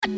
Coucou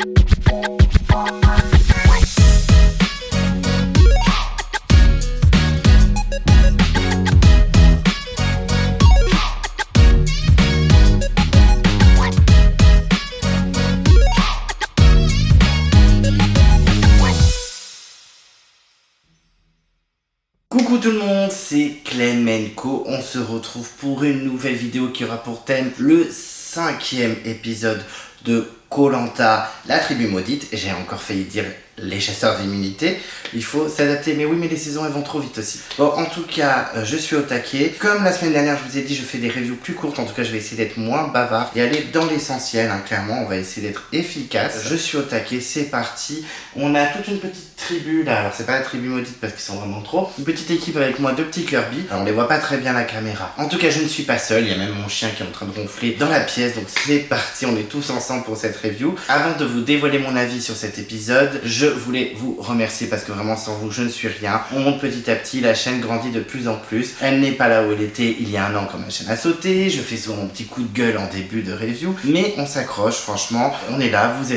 tout le monde, c'est Clemenco. On se retrouve pour une nouvelle vidéo qui aura pour thème le 5e épisode de Koh-Lanta, la tribu maudite. J'ai encore failli dire les chasseurs d'immunité. Il faut s'adapter, mais oui, mais les saisons elles vont trop vite aussi. Bon, en tout cas, je suis au taquet. Comme la semaine dernière, je vous ai dit, je fais des reviews plus courtes. En tout cas, je vais essayer d'être moins bavard et aller dans l'essentiel. Clairement, on va essayer d'être efficace. Je suis au taquet, c'est parti. On a toute une petite tribu là. Alors, c'est pas la tribu maudite parce qu'ils sont vraiment trop. Une petite équipe avec moi, 2 petits Kirby. Alors, on les voit pas très bien à la caméra. En tout cas, je ne suis pas seul. Il y a même mon chien qui est en train de ronfler dans la pièce. Donc, c'est parti. On est tous ensemble pour cette review. Avant de vous dévoiler mon avis sur cet épisode, je voulais vous remercier parce que vraiment sans vous je ne suis rien. On monte petit à petit, la chaîne grandit de plus en plus. Elle n'est pas là où elle était il y a un an quand ma chaîne a sauté. Je fais souvent mon petit coup de gueule en début de review, mais on s'accroche, franchement. On est là, vous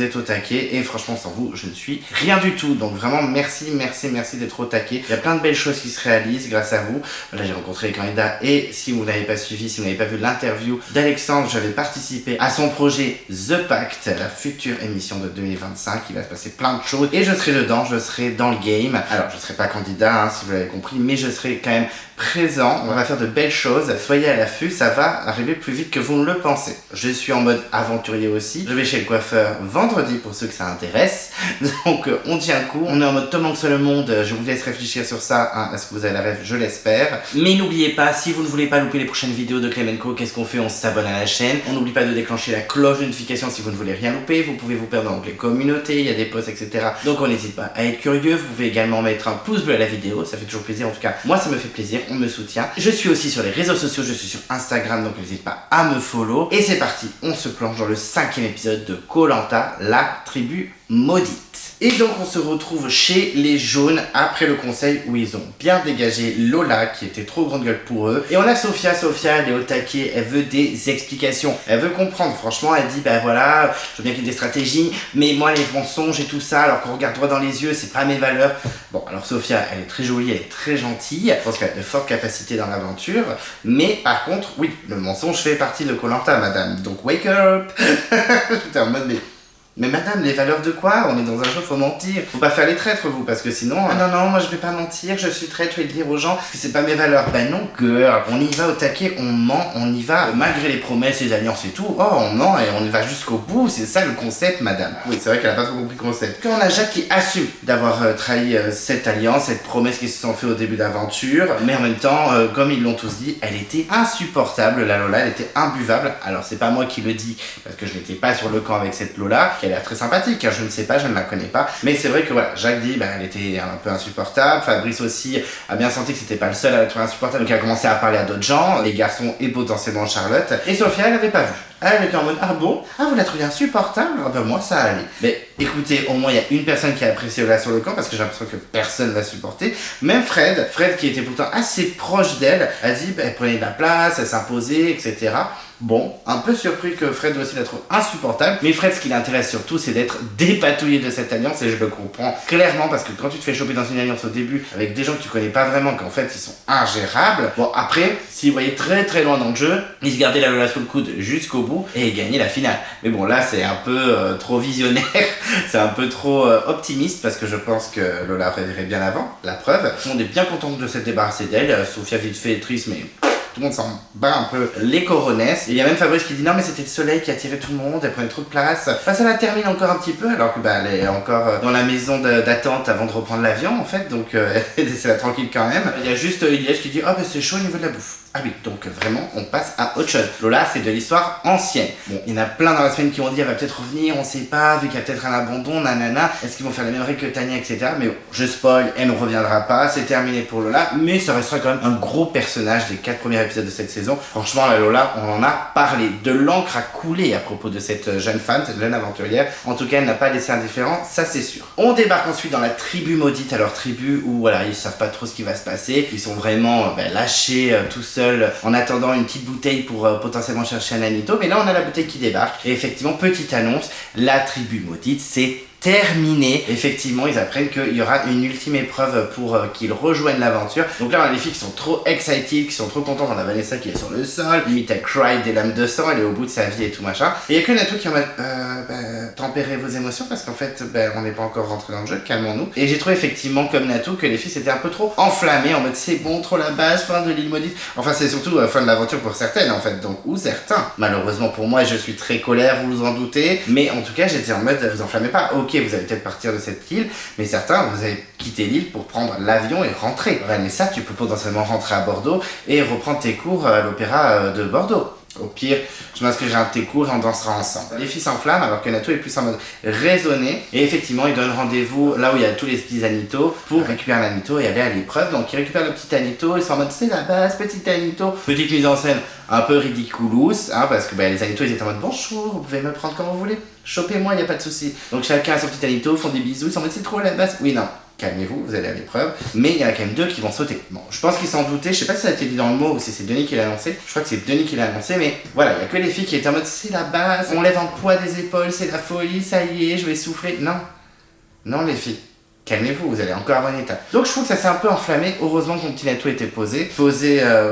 êtes au taquet et franchement sans vous je ne suis rien du tout. Donc vraiment merci d'être au taquet. Il y a plein de belles choses qui se réalisent grâce à vous. Là j'ai rencontré les candidats et si vous n'avez pas suivi, si vous n'avez pas vu l'interview d'Alexandre, j'avais participé à son projet The Pact, la future émission de 2025. Il va se passer plein de choses et je serai dedans, je serai dans le game. Alors je serai pas candidat si vous l'avez compris, mais je serai quand même présent. On va faire de belles choses, soyez à l'affût, ça va arriver plus vite que vous ne le pensez. Je suis en mode aventurier aussi, je vais chez le coiffeur vendredi pour ceux que ça intéresse, donc on tient le coup. On est en mode Tom Hanks le monde, je vous laisse réfléchir sur ça, est-ce que vous avez la rêve, je l'espère. Mais n'oubliez pas, si vous ne voulez pas louper les prochaines vidéos de Clemenco, qu'est-ce qu'on fait? On s'abonne à la chaîne, on n'oublie pas de déclencher la cloche de notification si vous ne voulez rien louper. Vous pouvez vous perdre dans l'onglet communauté, il y a des posts etc. Donc on n'hésite pas à être curieux. Vous pouvez également mettre un pouce bleu à la vidéo, ça fait toujours plaisir, en tout cas moi ça me fait plaisir, on me soutient. Je suis aussi sur les réseaux sociaux, je suis sur Instagram, donc n'hésite pas à me follow. Et c'est parti, on se plonge dans le 5e épisode de Koh-Lanta, la tribu maudite. Et donc on se retrouve chez les jaunes après le conseil où ils ont bien dégagé Lola qui était trop grande gueule pour eux. Et on a Sophia, elle est au taquet, elle veut des explications, elle veut comprendre. Franchement elle dit bah voilà, je veux bien qu'il y ait des stratégies, mais moi les mensonges et tout ça, alors qu'on regarde droit dans les yeux, c'est pas mes valeurs. Bon alors Sophia elle est très jolie, elle est très gentille, je pense qu'elle a de fortes capacités dans l'aventure, mais par contre oui, le mensonge fait partie de Koh-Lanta madame, donc wake up. J'étais en mode mais madame, les valeurs de quoi? On est dans un jeu, faut mentir. Faut pas faire les traîtres, vous, parce que sinon... Ah non, moi je vais pas mentir, je suis traître, je vais le dire aux gens, parce que c'est pas mes valeurs. Bah non, girl, on y va au taquet, on ment, on y va, malgré les promesses, les alliances et tout. Oh, on ment et on y va jusqu'au bout, c'est ça le concept, madame. Oui, c'est vrai qu'elle a pas trop compris le concept. Puis on a Jacques qui assume d'avoir trahi cette alliance, cette promesse qui se sont fait au début d'aventure, mais en même temps, comme ils l'ont tous dit, elle était insupportable, la Lola, elle était imbuvable. Alors c'est pas moi qui le dis, parce que je n'étais pas sur le camp avec cette Lola, qui a l'air très sympathique, je ne sais pas, je ne la connais pas, mais c'est vrai que voilà, Jacques dit, elle était un peu insupportable, Fabrice aussi a bien senti que c'était pas le seul à la trouver insupportable, donc elle a commencé à parler à d'autres gens, les garçons et potentiellement Charlotte, et Sophia elle l'avait pas vu. Elle était en mode ah bon? Ah vous la trouvez insupportable? Ah ben moi ça allait. Mais écoutez, au moins il y a une personne qui a apprécié Lola sur le camp parce que j'ai l'impression que personne l'a supporté. Même Fred qui était pourtant assez proche d'elle, a dit elle prenait de la place, elle s'imposait, etc. Bon, un peu surpris que Fred aussi la trouve insupportable, mais Fred ce qui l'intéresse surtout c'est d'être dépatouillé de cette alliance et je le comprends clairement parce que quand tu te fais choper dans une alliance au début avec des gens que tu connais pas vraiment, qu'en fait ils sont ingérables, bon après, s'ils voyaient très loin dans le jeu, ils se gardaient la Lola sous le coude jusqu'au bout et gagner la finale. Mais bon là c'est un peu trop visionnaire, c'est un peu trop optimiste parce que je pense que Lola rêverait bien avant, la preuve. On est bien content de se débarrasser d'elle, Sophia vite fait est triste mais tout le monde s'en bat un peu les coronesses. Et il y a même Fabrice qui dit non mais c'était le soleil qui attirait tout le monde, elle prenait trop de place. Enfin, ça la termine encore un petit peu alors que elle est encore dans la maison d'attente avant de reprendre l'avion en fait, donc c'est la tranquille quand même. Il y a juste Ilyes qui dit oh c'est chaud au niveau de la bouffe. Ah oui, donc vraiment, on passe à autre chose. Lola, c'est de l'histoire ancienne. Bon, il y en a plein dans la semaine qui ont dit elle va peut-être revenir, on sait pas, vu qu'il y a peut-être un abandon, nanana. Est-ce qu'ils vont faire les mêmes règles que Tania, etc. Mais bon, je spoil, elle ne reviendra pas, c'est terminé pour Lola, mais ça restera quand même un gros personnage des 4 premiers premier épisode de cette saison. Franchement, la Lola, on en a parlé. De l'encre a coulé à propos de cette jeune femme, cette jeune aventurière. En tout cas, elle n'a pas laissé indifférent, ça c'est sûr. On débarque ensuite dans la tribu maudite, alors tribu où voilà, ils savent pas trop ce qui va se passer. Ils sont vraiment lâchés tout seuls en attendant une petite bouteille pour potentiellement chercher un Anito. Mais là, on a la bouteille qui débarque. Et effectivement, petite annonce, la tribu maudite, c'est terminé. Effectivement, ils apprennent qu'il y aura une ultime épreuve pour qu'ils rejoignent l'aventure. Donc là, on a les filles qui sont trop excited, qui sont trop contentes. On a Vanessa qui est sur le sol, limite elle cry des lames de sang, elle est au bout de sa vie et tout machin. Et il y a que Natou qui est en mode tempérez vos émotions parce qu'en fait, on n'est pas encore rentré dans le jeu, calmons-nous. Et j'ai trouvé effectivement, comme Natou, que les filles s'étaient un peu trop enflammées en mode c'est bon, trop la base, fin de l'île maudite. Enfin, c'est surtout fin de l'aventure pour certaines en fait, donc ou certains. Malheureusement pour moi, je suis très colère, vous vous en doutez. Mais en tout cas, j'étais en mode vous enflammez pas. Ok, vous allez peut-être partir de cette île, mais certains, vous avez quitté l'île pour prendre l'avion et rentrer. Vanessa, tu peux potentiellement rentrer à Bordeaux et reprendre tes cours à l'opéra de Bordeaux. Au pire, je m'inscrirai à tes cours et on dansera ensemble. Les filles s'enflamment alors que Natou est plus en mode raisonné. Et effectivement, il donne rendez-vous là où il y a tous les petits Anito pour récupérer l'Anito et aller à l'épreuve. Donc il récupère le petit Anito, ils sont en mode c'est la base, petit Anito. Petite mise en scène un peu ridiculous, parce que les Anito ils étaient en mode bonjour, vous pouvez me prendre comme vous voulez. Chopez-moi, il n'y a pas de souci. Donc chacun a son petit Anito, font des bisous, ils sont en mode c'est trop la base. Oui, non. Calmez-vous, vous allez à l'épreuve. Mais il y en a quand même deux qui vont sauter. Bon, je pense qu'ils s'en doutaient. Je sais pas si ça a été dit dans le mot ou si c'est Denis qui l'a annoncé. Je crois que c'est Denis qui l'a annoncé. Mais voilà, il y a que les filles qui étaient en mode c'est la base, on lève un poids des épaules, c'est la folie, ça y est, je vais souffler. Non. Non, les filles. Calmez-vous, vous allez encore avoir une étape. Donc je trouve que ça s'est un peu enflammé. Heureusement que mon petit Natou était posé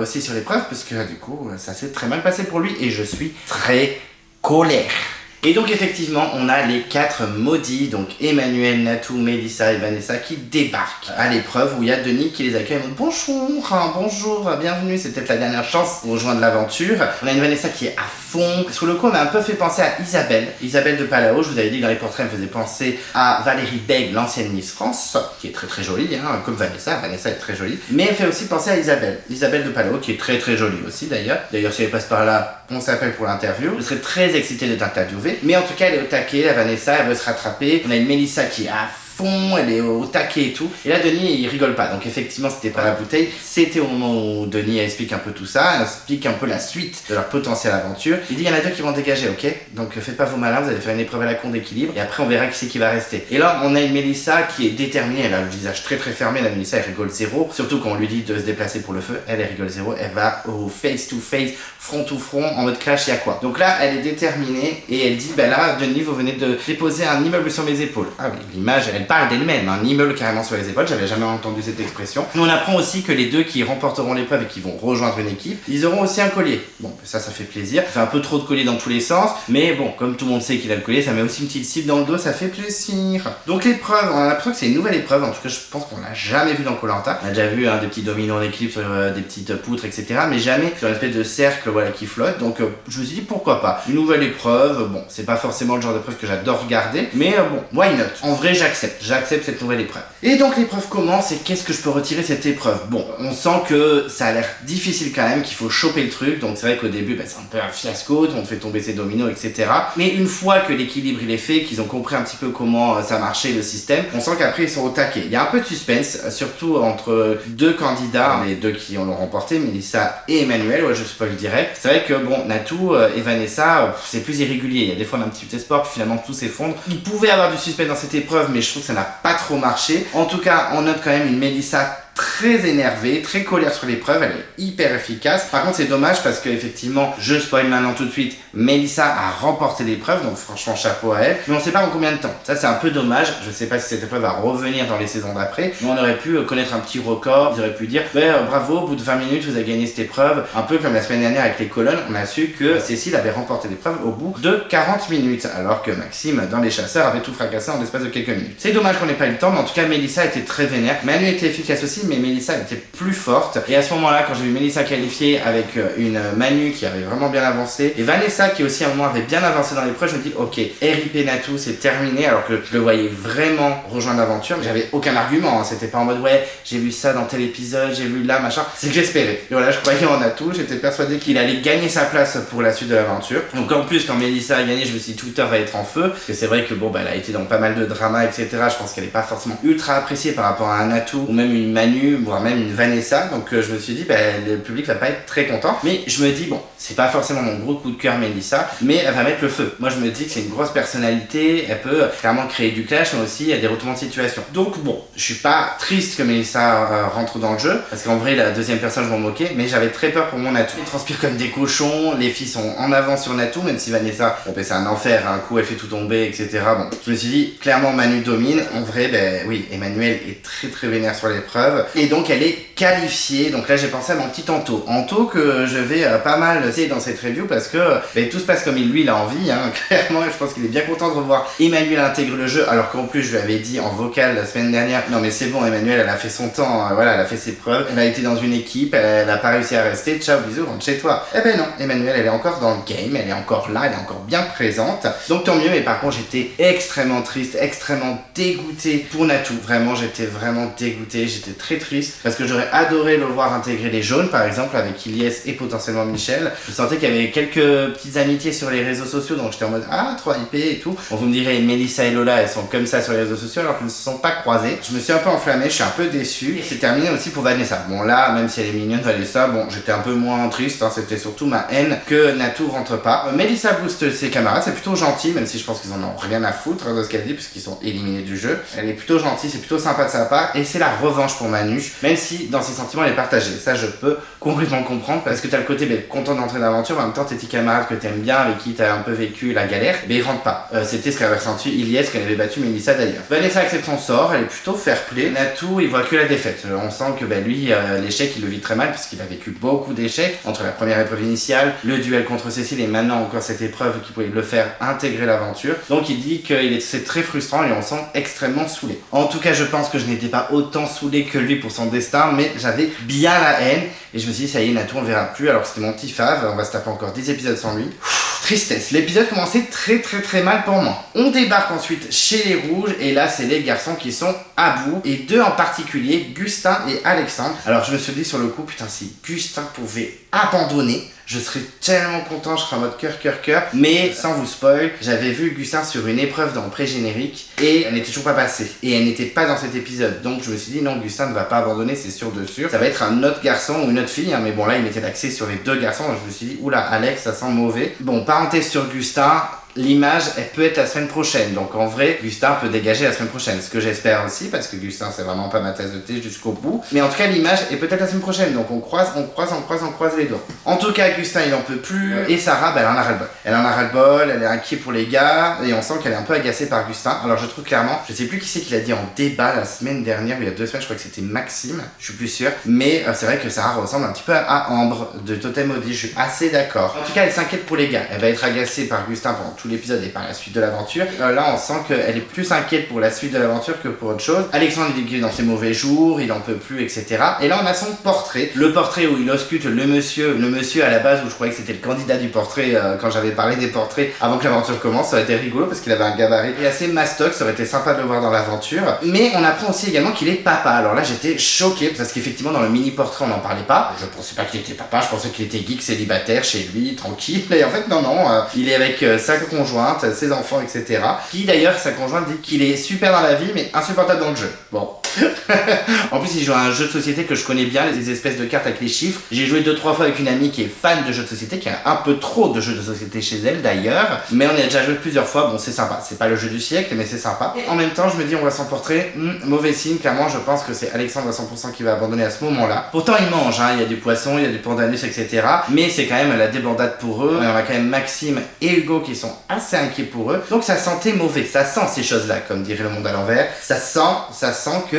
aussi sur l'épreuve, parce que du coup, ça s'est très mal passé pour lui et je suis très colère. Et donc effectivement, on a les 4 maudits, donc Emmanuel, Natou, Mélissa et Vanessa qui débarquent à l'épreuve où il y a Denis qui les accueille en mode bonjour, bienvenue, c'est peut-être la dernière chance pour rejoindre l'aventure. On a une Vanessa qui est à fond. Sur le coup, on a un peu fait penser à Isabelle de Palao. Je vous avais dit que dans les portraits, elle me faisait penser à Valérie Bègue, l'ancienne Miss France, qui est très très jolie, comme Vanessa est très jolie. Mais elle fait aussi penser à Isabelle de Palao, qui est très très jolie aussi d'ailleurs. D'ailleurs, si elle passe par là, on s'appelle pour l'interview. Je serais très excité de t'interviewer. Mais en tout cas, elle est au taquet, la Vanessa, elle veut se rattraper. On a une Mélissa qui est à fond, elle est au taquet et tout. Et là, Denis, il rigole pas. Donc effectivement, c'était pas la bouteille. C'était au moment où Denis explique un peu tout ça, elle explique un peu la suite de leur potentielle aventure. Il dit, il y en a 2 qui vont dégager, ok? Donc faites pas vos malins, vous allez faire une épreuve à la con d'équilibre. Et après, on verra qui c'est qui va rester. Et là, on a une Mélissa qui est déterminée. Elle a le visage très très fermé. La Mélissa, elle rigole zéro. Surtout quand on lui dit de se déplacer pour le feu, elle rigole zéro. Elle va au face to face, front to front, en mode clash, y a quoi? Donc là, elle est déterminée et elle dit, là, Denis, vous venez de déposer un immeuble sur mes épaules. Ah oui, l'image, elle parle d'elle-même, un immeuble carrément sur les épaules, j'avais jamais entendu cette expression. Mais on apprend aussi que les 2 qui remporteront l'épreuve et qui vont rejoindre une équipe, ils auront aussi un collier. Bon, ça fait plaisir. Ça fait un peu trop de collier dans tous les sens, mais bon, comme tout le monde sait qu'il a le collier, ça met aussi une petite cible dans le dos, ça fait plaisir. Donc l'épreuve, on a l'impression que c'est une nouvelle épreuve, en tout cas je pense qu'on l'a jamais vu dans Koh-Lanta. On a déjà vu des petits dominos en équilibre sur des petites poutres, etc. Mais jamais sur une espèce de cercle qui flotte. Donc je me suis dit pourquoi pas. Une nouvelle épreuve, bon, c'est pas forcément le genre d'épreuve que j'adore regarder, mais bon, why not? En vrai, j'accepte cette nouvelle épreuve. Et donc l'épreuve commence et qu'est-ce que je peux retirer de cette épreuve? Bon, on sent que ça a l'air difficile quand même, qu'il faut choper le truc, donc c'est vrai qu'au début c'est un peu un fiasco, on fait tomber ses dominos, etc. Mais une fois que l'équilibre il est fait, qu'ils ont compris un petit peu comment ça marchait le système, on sent qu'après ils sont au taquet. Il y a un peu de suspense, surtout entre 2 candidats, les 2 qui l'ont remporté, Mélissa et Emmanuel, je spoil direct. C'est vrai que bon, Natou et Vanessa, c'est plus irrégulier, il y a des fois on a un petit peu d'espoir, puis finalement tout s'effondre. Il pouvait avoir du suspense dans cette épreuve, mais je trouve que ça n'a pas trop marché. En tout cas, on note quand même une Mélissa très énervée, très colère sur l'épreuve, elle est hyper efficace. Par contre, c'est dommage parce que effectivement, je spoil maintenant tout de suite, Mélissa a remporté l'épreuve, donc franchement chapeau à elle, mais on sait pas en combien de temps. Ça c'est un peu dommage, je sais pas si cette épreuve va revenir dans les saisons d'après, mais on aurait pu connaître un petit record, ils auraient pu dire bravo, au bout de 20 minutes vous avez gagné cette épreuve, un peu comme la semaine dernière avec les colonnes, on a su que Cécile avait remporté l'épreuve au bout de 40 minutes, alors que Maxime dans les chasseurs avait tout fracassé en l'espace de quelques minutes. C'est dommage qu'on n'ait pas eu le temps, mais en tout cas Mélissa était très vénère, Manu était efficace aussi, mais Mélissa était plus forte. Et à ce moment-là, quand j'ai vu Mélissa qualifiée avec une Manu qui avait vraiment bien avancé, et Vanessa qui aussi à un moment avait bien avancé dans l'épreuve, je me dis ok, RIP Natou, c'est terminé, alors que je le voyais vraiment rejoindre l'aventure. J'avais aucun argument, c'était pas en mode ouais, j'ai vu ça dans tel épisode, j'ai vu là, machin. C'est que j'espérais. Et voilà, je croyais en Natou, j'étais persuadé qu'il allait gagner sa place pour la suite de l'aventure. Donc en plus, quand Mélissa a gagné, je me suis dit Twitter va être en feu, parce que c'est vrai que bon, elle a été dans pas mal de drama, etc. Je pense qu'elle est pas forcément ultra appréciée par rapport à un Natou ou même une Manu Manu, voire même une Vanessa, donc je me suis dit, le public va pas être très content, mais je me dis, bon, c'est pas forcément mon gros coup de cœur Mélissa, mais elle va mettre le feu. Moi je me dis que c'est une grosse personnalité, elle peut clairement créer du clash, mais aussi des retournements de situation. Donc bon, je suis pas triste que Mélissa rentre dans le jeu, parce qu'en vrai la deuxième personne je m'en moquais, mais j'avais très peur pour mon Natou. Ils transpirent comme des cochons, les filles sont en avance sur Natou, même si Vanessa, bon c'est un enfer, un coup elle fait tout tomber, etc. Bon, je me suis dit, clairement Manu domine. En vrai, oui, Emmanuel est très vénère sur l'épreuve, et donc elle est qualifiée. Donc là j'ai pensé à mon petit Anto. Anto que je vais pas mal essayer dans cette review, parce que tout se passe comme lui il a envie, hein, clairement, je pense qu'il est bien content de revoir Emmanuel intégrer le jeu, alors qu'en plus je lui avais dit en vocal la semaine dernière, non mais c'est bon, Emmanuel elle a fait son temps, voilà, elle a fait ses preuves, elle a été dans une équipe, elle a pas réussi à rester, ciao bisous, rentre chez toi. Eh ben non, Emmanuel elle est encore dans le game, elle est encore là, elle est encore bien présente, donc tant mieux. Mais par contre j'étais extrêmement triste, extrêmement dégoûté pour Natou, vraiment j'étais vraiment dégoûté, j'étais très triste, parce que j'aurais adoré le voir intégrer les jaunes par exemple, avec Ilyes et potentiellement Michel. Je sentais qu'il y avait quelques petites amitiés sur les réseaux sociaux, donc j'étais en mode ah 3IP et tout. Bon, vous me direz Mélissa et Lola elles sont comme ça sur les réseaux sociaux alors qu'elles ne se sont pas croisées. Je me suis un peu enflammé, je suis un peu déçu. Et c'est terminé aussi pour Vanessa. Bon là, même si elle est mignonne Vanessa, bon j'étais un peu moins triste, hein, c'était surtout ma haine que Natou rentre pas. Mélissa booste ses camarades, c'est plutôt gentil, même si je pense qu'ils en ont rien à foutre de ce qu'elle dit puisqu'ils sont éliminés du jeu. Elle est plutôt gentille, c'est plutôt sympa de sa part, et c'est la revanche pour Manu, même si dans ses sentiments elle est partagée. Ça je peux complètement comprendre, parce que t'as le côté content d'entrer dans l'aventure, mais en même temps tes petits camarades que t'aimes bien, avec qui t'as un peu vécu la galère, ils rentrent pas. C'était ce qu'avait ressenti Ilyes quand elle avait battu Mélissa d'ailleurs. Vanessa accepte son sort, elle est plutôt fair play. Natou il voit que la défaite. On sent que lui l'échec il le vit très mal, puisqu'il a vécu beaucoup d'échecs entre la première épreuve initiale, le duel contre Cécile, et maintenant encore cette épreuve qui pouvait le faire intégrer l'aventure. Donc il dit que c'est très frustrant et on sent extrêmement saoulé. En tout cas je pense que je n'étais pas autant saoulé que lui pour son destin, mais j'avais bien la haine, et je me suis dit ça y est, Natou on le verra plus, alors que c'était mon petit fave, on va se taper encore 10 épisodes sans lui. Tristesse, l'épisode commençait très mal pour moi. On débarque ensuite chez les rouges, et là c'est les garçons qui sont à bout, et deux en particulier, Gustin et Alexandre. Alors je me suis dit sur le coup, putain si Gustin pouvait abandonner, je serais tellement content, je serais en mode cœur, mais sans vous spoil, j'avais vu Gustin sur une épreuve dans le pré-générique, et elle n'était toujours pas passée, et elle n'était pas dans cet épisode, donc je me suis dit non, Gustin ne va pas abandonner, c'est sûr de sûr, ça va être un autre garçon ou une autre fille, hein, mais bon là il mettait l'accès sur les deux garçons, donc je me suis dit oula Alex ça sent mauvais. Bon, parenthèse sur Gustin, l'image elle peut être la semaine prochaine, donc en vrai Gustin peut dégager la semaine prochaine, ce que j'espère aussi, parce que Gustin c'est vraiment pas ma tasse de thé jusqu'au bout, mais en tout cas l'image est peut-être la semaine prochaine, donc on croise les doigts. En tout cas Gustin il en peut plus, et Sarah elle en a ras-le-bol, elle est inquiet pour les gars, et on sent qu'elle est un peu agacée par Gustin. Alors je trouve clairement, je sais plus qui c'est qui l'a dit en débat la semaine dernière, ou il y a 2 semaines, je crois que c'était Maxime, je suis plus sûr, mais c'est vrai que Sarah ressemble un petit peu à Ambre de Totem Maudit, je suis assez d'accord. En tout cas elle s'inquiète pour les gars, elle va être agacée par Gustin pendant tout l'épisode et par la suite de l'aventure. Là on sent qu'elle est plus inquiète pour la suite de l'aventure que pour autre chose. Alexandre il dit qu'il est dans ses mauvais jours, il en peut plus, etc. Et là on a son portrait, le portrait où il ausculte le monsieur à la base, où je croyais que c'était le candidat du portrait quand j'avais parlé des portraits avant que l'aventure commence. Ça aurait été rigolo parce qu'il avait un gabarit et assez mastoc, ça aurait été sympa de le voir dans l'aventure. Mais on apprend aussi également qu'il est papa. Alors là j'étais choqué parce qu'effectivement dans le mini portrait on n'en parlait pas. Je pensais pas qu'il était papa, je pensais qu'il était geek, célibataire, chez lui, tranquille. Et en fait non, il est avec sa conjointe, ses enfants, etc. Qui d'ailleurs, sa conjointe dit qu'il est super dans la vie mais insupportable dans le jeu. Bon. En plus il joue à un jeu de société que je connais bien, les espèces de cartes avec les chiffres. J'ai joué 2-3 fois avec une amie qui est fan de jeux de société, qui a un peu trop de jeux de société chez elle d'ailleurs, mais on a déjà joué plusieurs fois, bon c'est sympa, c'est pas le jeu du siècle mais c'est sympa. Et en même temps je me dis on va s'en portrait, mauvais signe, clairement je pense que c'est Alexandre à 100% qui va abandonner à ce moment-là. Pourtant il mange, il y a du poisson, il y a du pandanus, etc. Mais c'est quand même la débandade pour eux, et on a quand même Maxime et Hugo qui sont assez inquiets pour eux, donc ça sentait mauvais, ça sent ces choses là comme dirait le monde à l'envers, ça sent que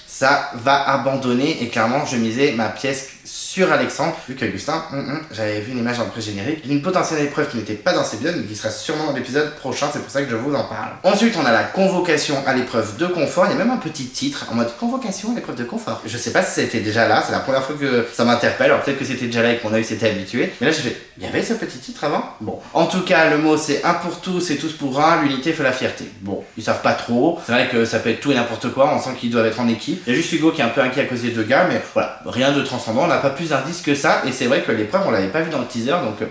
ça va abandonner, et clairement je misais ma pièce sur Alexandre, vu qu'Augustin, j'avais vu une image dans le pré-générique d'une potentielle épreuve qui n'était pas dans cet épisode mais qui sera sûrement dans l'épisode prochain, c'est pour ça que je vous en parle. Ensuite on a la convocation à l'épreuve de confort, il y a même un petit titre en mode convocation à l'épreuve de confort. Je sais pas si c'était déjà là, c'est la première fois que ça m'interpelle, alors peut-être que c'était déjà là et que mon œil s'était habitué, mais là j'ai fait, il y avait ce petit titre avant? Bon. En tout cas le mot c'est un pour tous et tous pour un, l'unité fait la fierté. Bon, ils savent pas trop, c'est vrai que ça peut être tout et n'importe quoi, on sent qu'ils doivent être en équipe. Il y a juste Hugo qui est un peu inquiet à cause des deux gars, mais voilà, rien de transcendant, on n'a pas plus d'indices que ça, et c'est vrai que l'épreuve on l'avait pas vu dans le teaser, donc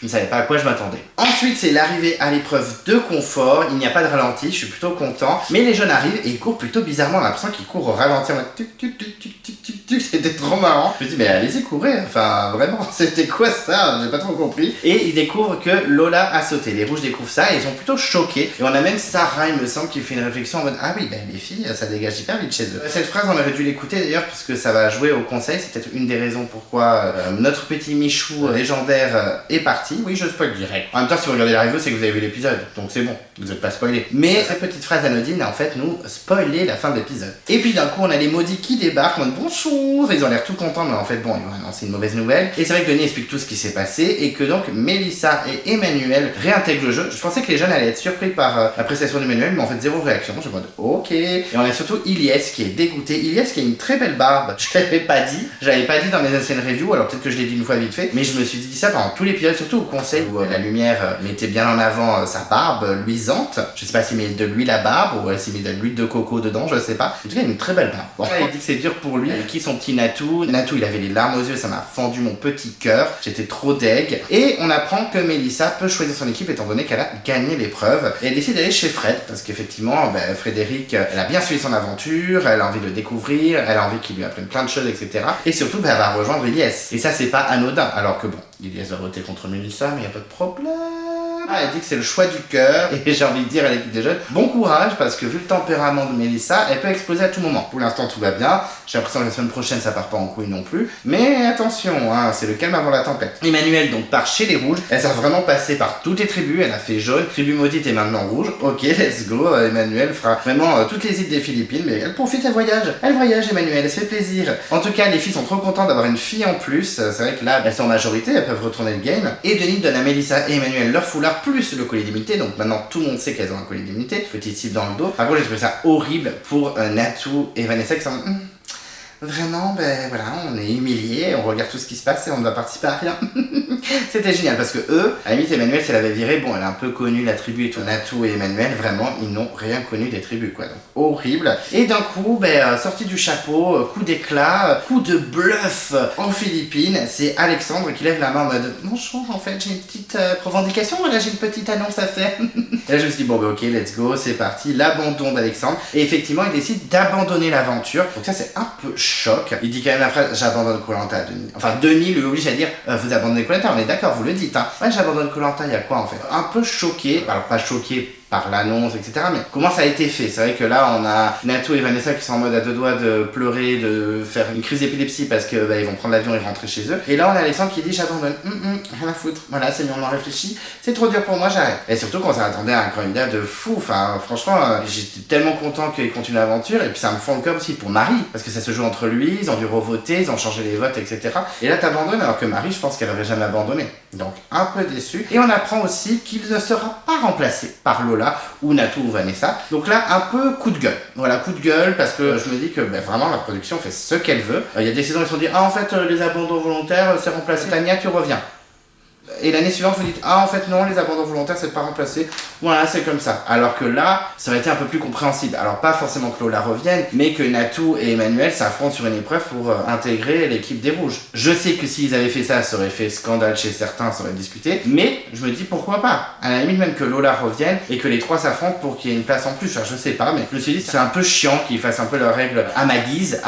je Je ne savais pas à quoi je m'attendais. Ensuite, c'est l'arrivée à l'épreuve de confort. Il n'y a pas de ralenti, je suis plutôt content. Mais les jeunes arrivent et ils courent plutôt bizarrement. On a l'impression qu'ils courent au ralenti en mode tuc tuc tuc tuc tuc tuc tuc. C'était trop marrant. Je me dis, mais allez-y, courez. Enfin, vraiment, c'était quoi ça? J'ai pas trop compris. Et ils découvrent que Lola a sauté. Les rouges découvrent ça et ils sont plutôt choqués. Et on a même Sarah, il me semble, qui fait une réflexion en mode, ah oui, ben les filles, ça dégage hyper vite chez eux. Cette phrase, on aurait dû l'écouter d'ailleurs, parce que ça va jouer au conseil. C'est peut-être une des raisons pourquoi notre petit Michou légendaire est parti. Oui, je spoil direct. En même temps, si vous regardez la review, c'est que vous avez vu l'épisode. Donc c'est bon, vous n'êtes pas spoilé. Mais cette petite phrase anodine a en fait nous spoilé la fin de l'épisode. Et puis d'un coup, on a les maudits qui débarquent en mode bonjour. Ils ont l'air tout contents, mais en fait, bon, ils vont annoncer une mauvaise nouvelle. Et c'est vrai que Denis explique tout ce qui s'est passé et que donc Mélissa et Emmanuel réintègrent le jeu. Je pensais que les jeunes allaient être surpris par la prestation d'Emmanuel, mais en fait, zéro réaction. Je me mode ok. Et on a surtout Ilyes qui est dégoûté. Ilyes qui a une très belle barbe. Je l'avais pas dit. Je l'avais pas dit dans mes anciennes reviews, alors peut-être que je l'ai dit une fois vite fait. Mais je me suis dit ça pendant tout l'épisode, surtout au conseil où la lumière mettait bien en avant sa barbe luisante. Je sais pas s'il met de l'huile à barbe ou s'il met de l'huile de coco dedans, je sais pas. En tout cas, il a une très belle barbe. Bon, il dit que c'est dur pour lui. Avec qui son petit Natou. Natou, il avait les larmes aux yeux, ça m'a fendu mon petit cœur. J'étais trop deg. Et on apprend que Mélissa peut choisir son équipe étant donné qu'elle a gagné l'épreuve. Et elle décide d'aller chez Fred parce qu'effectivement, Frédéric, elle a bien suivi son aventure, elle a envie de le découvrir, elle a envie qu'il lui apprenne plein de choses, etc. Et surtout, elle va rejoindre Ilyes. Et ça, c'est pas anodin. Alors que bon, Ilyes va voter contre Mélissa, mais y a pas de problème. Elle dit que c'est le choix du cœur et j'ai envie de dire à l'équipe des jeunes, bon courage parce que vu le tempérament de Mélissa, elle peut exploser à tout moment. Pour l'instant tout va bien, j'ai l'impression que la semaine prochaine ça part pas en couille non plus, mais attention, c'est le calme avant la tempête. Emmanuel donc part chez les rouges, elle s'est vraiment passée par toutes les tribus, elle a fait jaune, tribu maudite et maintenant rouge, ok let's go, Emmanuel fera vraiment toutes les îles des Philippines, mais elle profite, elle voyage Emmanuel, elle se fait plaisir. En tout cas les filles sont trop contentes d'avoir une fille en plus, c'est vrai que là elles sont en majorité, elles peuvent retourner le game, et Denis donne à Mélissa et Emmanuel leur foulard plus le collier d'immunité, donc maintenant tout le monde sait qu'elles ont un collier d'immunité, petite cible dans le dos. Par contre j'ai trouvé ça horrible pour Natou et Vanessa qui sont vraiment, voilà, on est humiliés, on regarde tout ce qui se passe et on ne va participer à rien. C'était génial parce que eux, à la limite Emmanuel, si elle avait viré, bon, elle a un peu connu la tribu et tout. Natou et Emmanuel, vraiment, ils n'ont rien connu des tribus, quoi. Donc, horrible. Et d'un coup, sorti du chapeau, coup d'éclat, coup de bluff en Philippines, c'est Alexandre qui lève la main en mode bonjour, en fait, j'ai une petite revendication, voilà, j'ai une petite annonce à faire. Et là, je me suis dit, bon, ok, let's go, c'est parti, l'abandon d'Alexandre. Et effectivement, il décide d'abandonner l'aventure. Donc, ça, c'est un peu choc. Il dit quand même la phrase j'abandonne Koh-Lanta à Denis. Enfin, Denis lui oblige à dire vous abandonnez Koh-Lanta, on est d'accord, vous le dites, hein. Ouais, j'abandonne Koh-Lanta, il y a quoi en fait? Un peu choqué, alors pas choqué par l'annonce, etc. Mais comment ça a été fait? C'est vrai que là, on a Natou et Vanessa qui sont en mode à deux doigts de pleurer, de faire une crise d'épilepsie parce que ils vont prendre l'avion et rentrer chez eux. Et là, on a Alexandre qui dit j'abandonne, rien à foutre. Voilà, c'est mieux, on en réfléchit. C'est trop dur pour moi, j'arrête. Et surtout qu'on s'attendait à un candidat de fou. Enfin, franchement, j'étais tellement content qu'il continue l'aventure. Et puis ça me fend le cœur aussi pour Marie, parce que ça se joue entre lui. Ils ont dû revoter, ils ont changé les votes, etc. Et là, t'abandonnes alors que Marie, je pense qu'elle aurait jamais abandonné. Donc un peu déçu. Et on apprend aussi qu'il ne sera pas remplacé par Lola ou Natou ou Vanessa. Donc là, un peu coup de gueule. Voilà, coup de gueule parce que je me dis que vraiment la production fait ce qu'elle veut. Il y a des saisons où ils se sont dit ah en fait les abandons volontaires c'est remplacé. Tania, tu reviens. Et l'année suivante, vous dites ah en fait non, les abandons volontaires c'est pas remplacé. Voilà, c'est comme ça. Alors que là, ça aurait été un peu plus compréhensible. Alors pas forcément que Lola revienne, mais que Natou et Emmanuel s'affrontent sur une épreuve pour intégrer l'équipe des rouges. Je sais que s'ils avaient fait ça aurait fait scandale chez certains, ça aurait discuté. Mais je me dis pourquoi pas. À la limite même que Lola revienne et que les trois s'affrontent pour qu'il y ait une place en plus. Enfin, je sais pas, mais je me suis dit c'est un peu chiant qu'ils fassent un peu leurs règles à ma guise,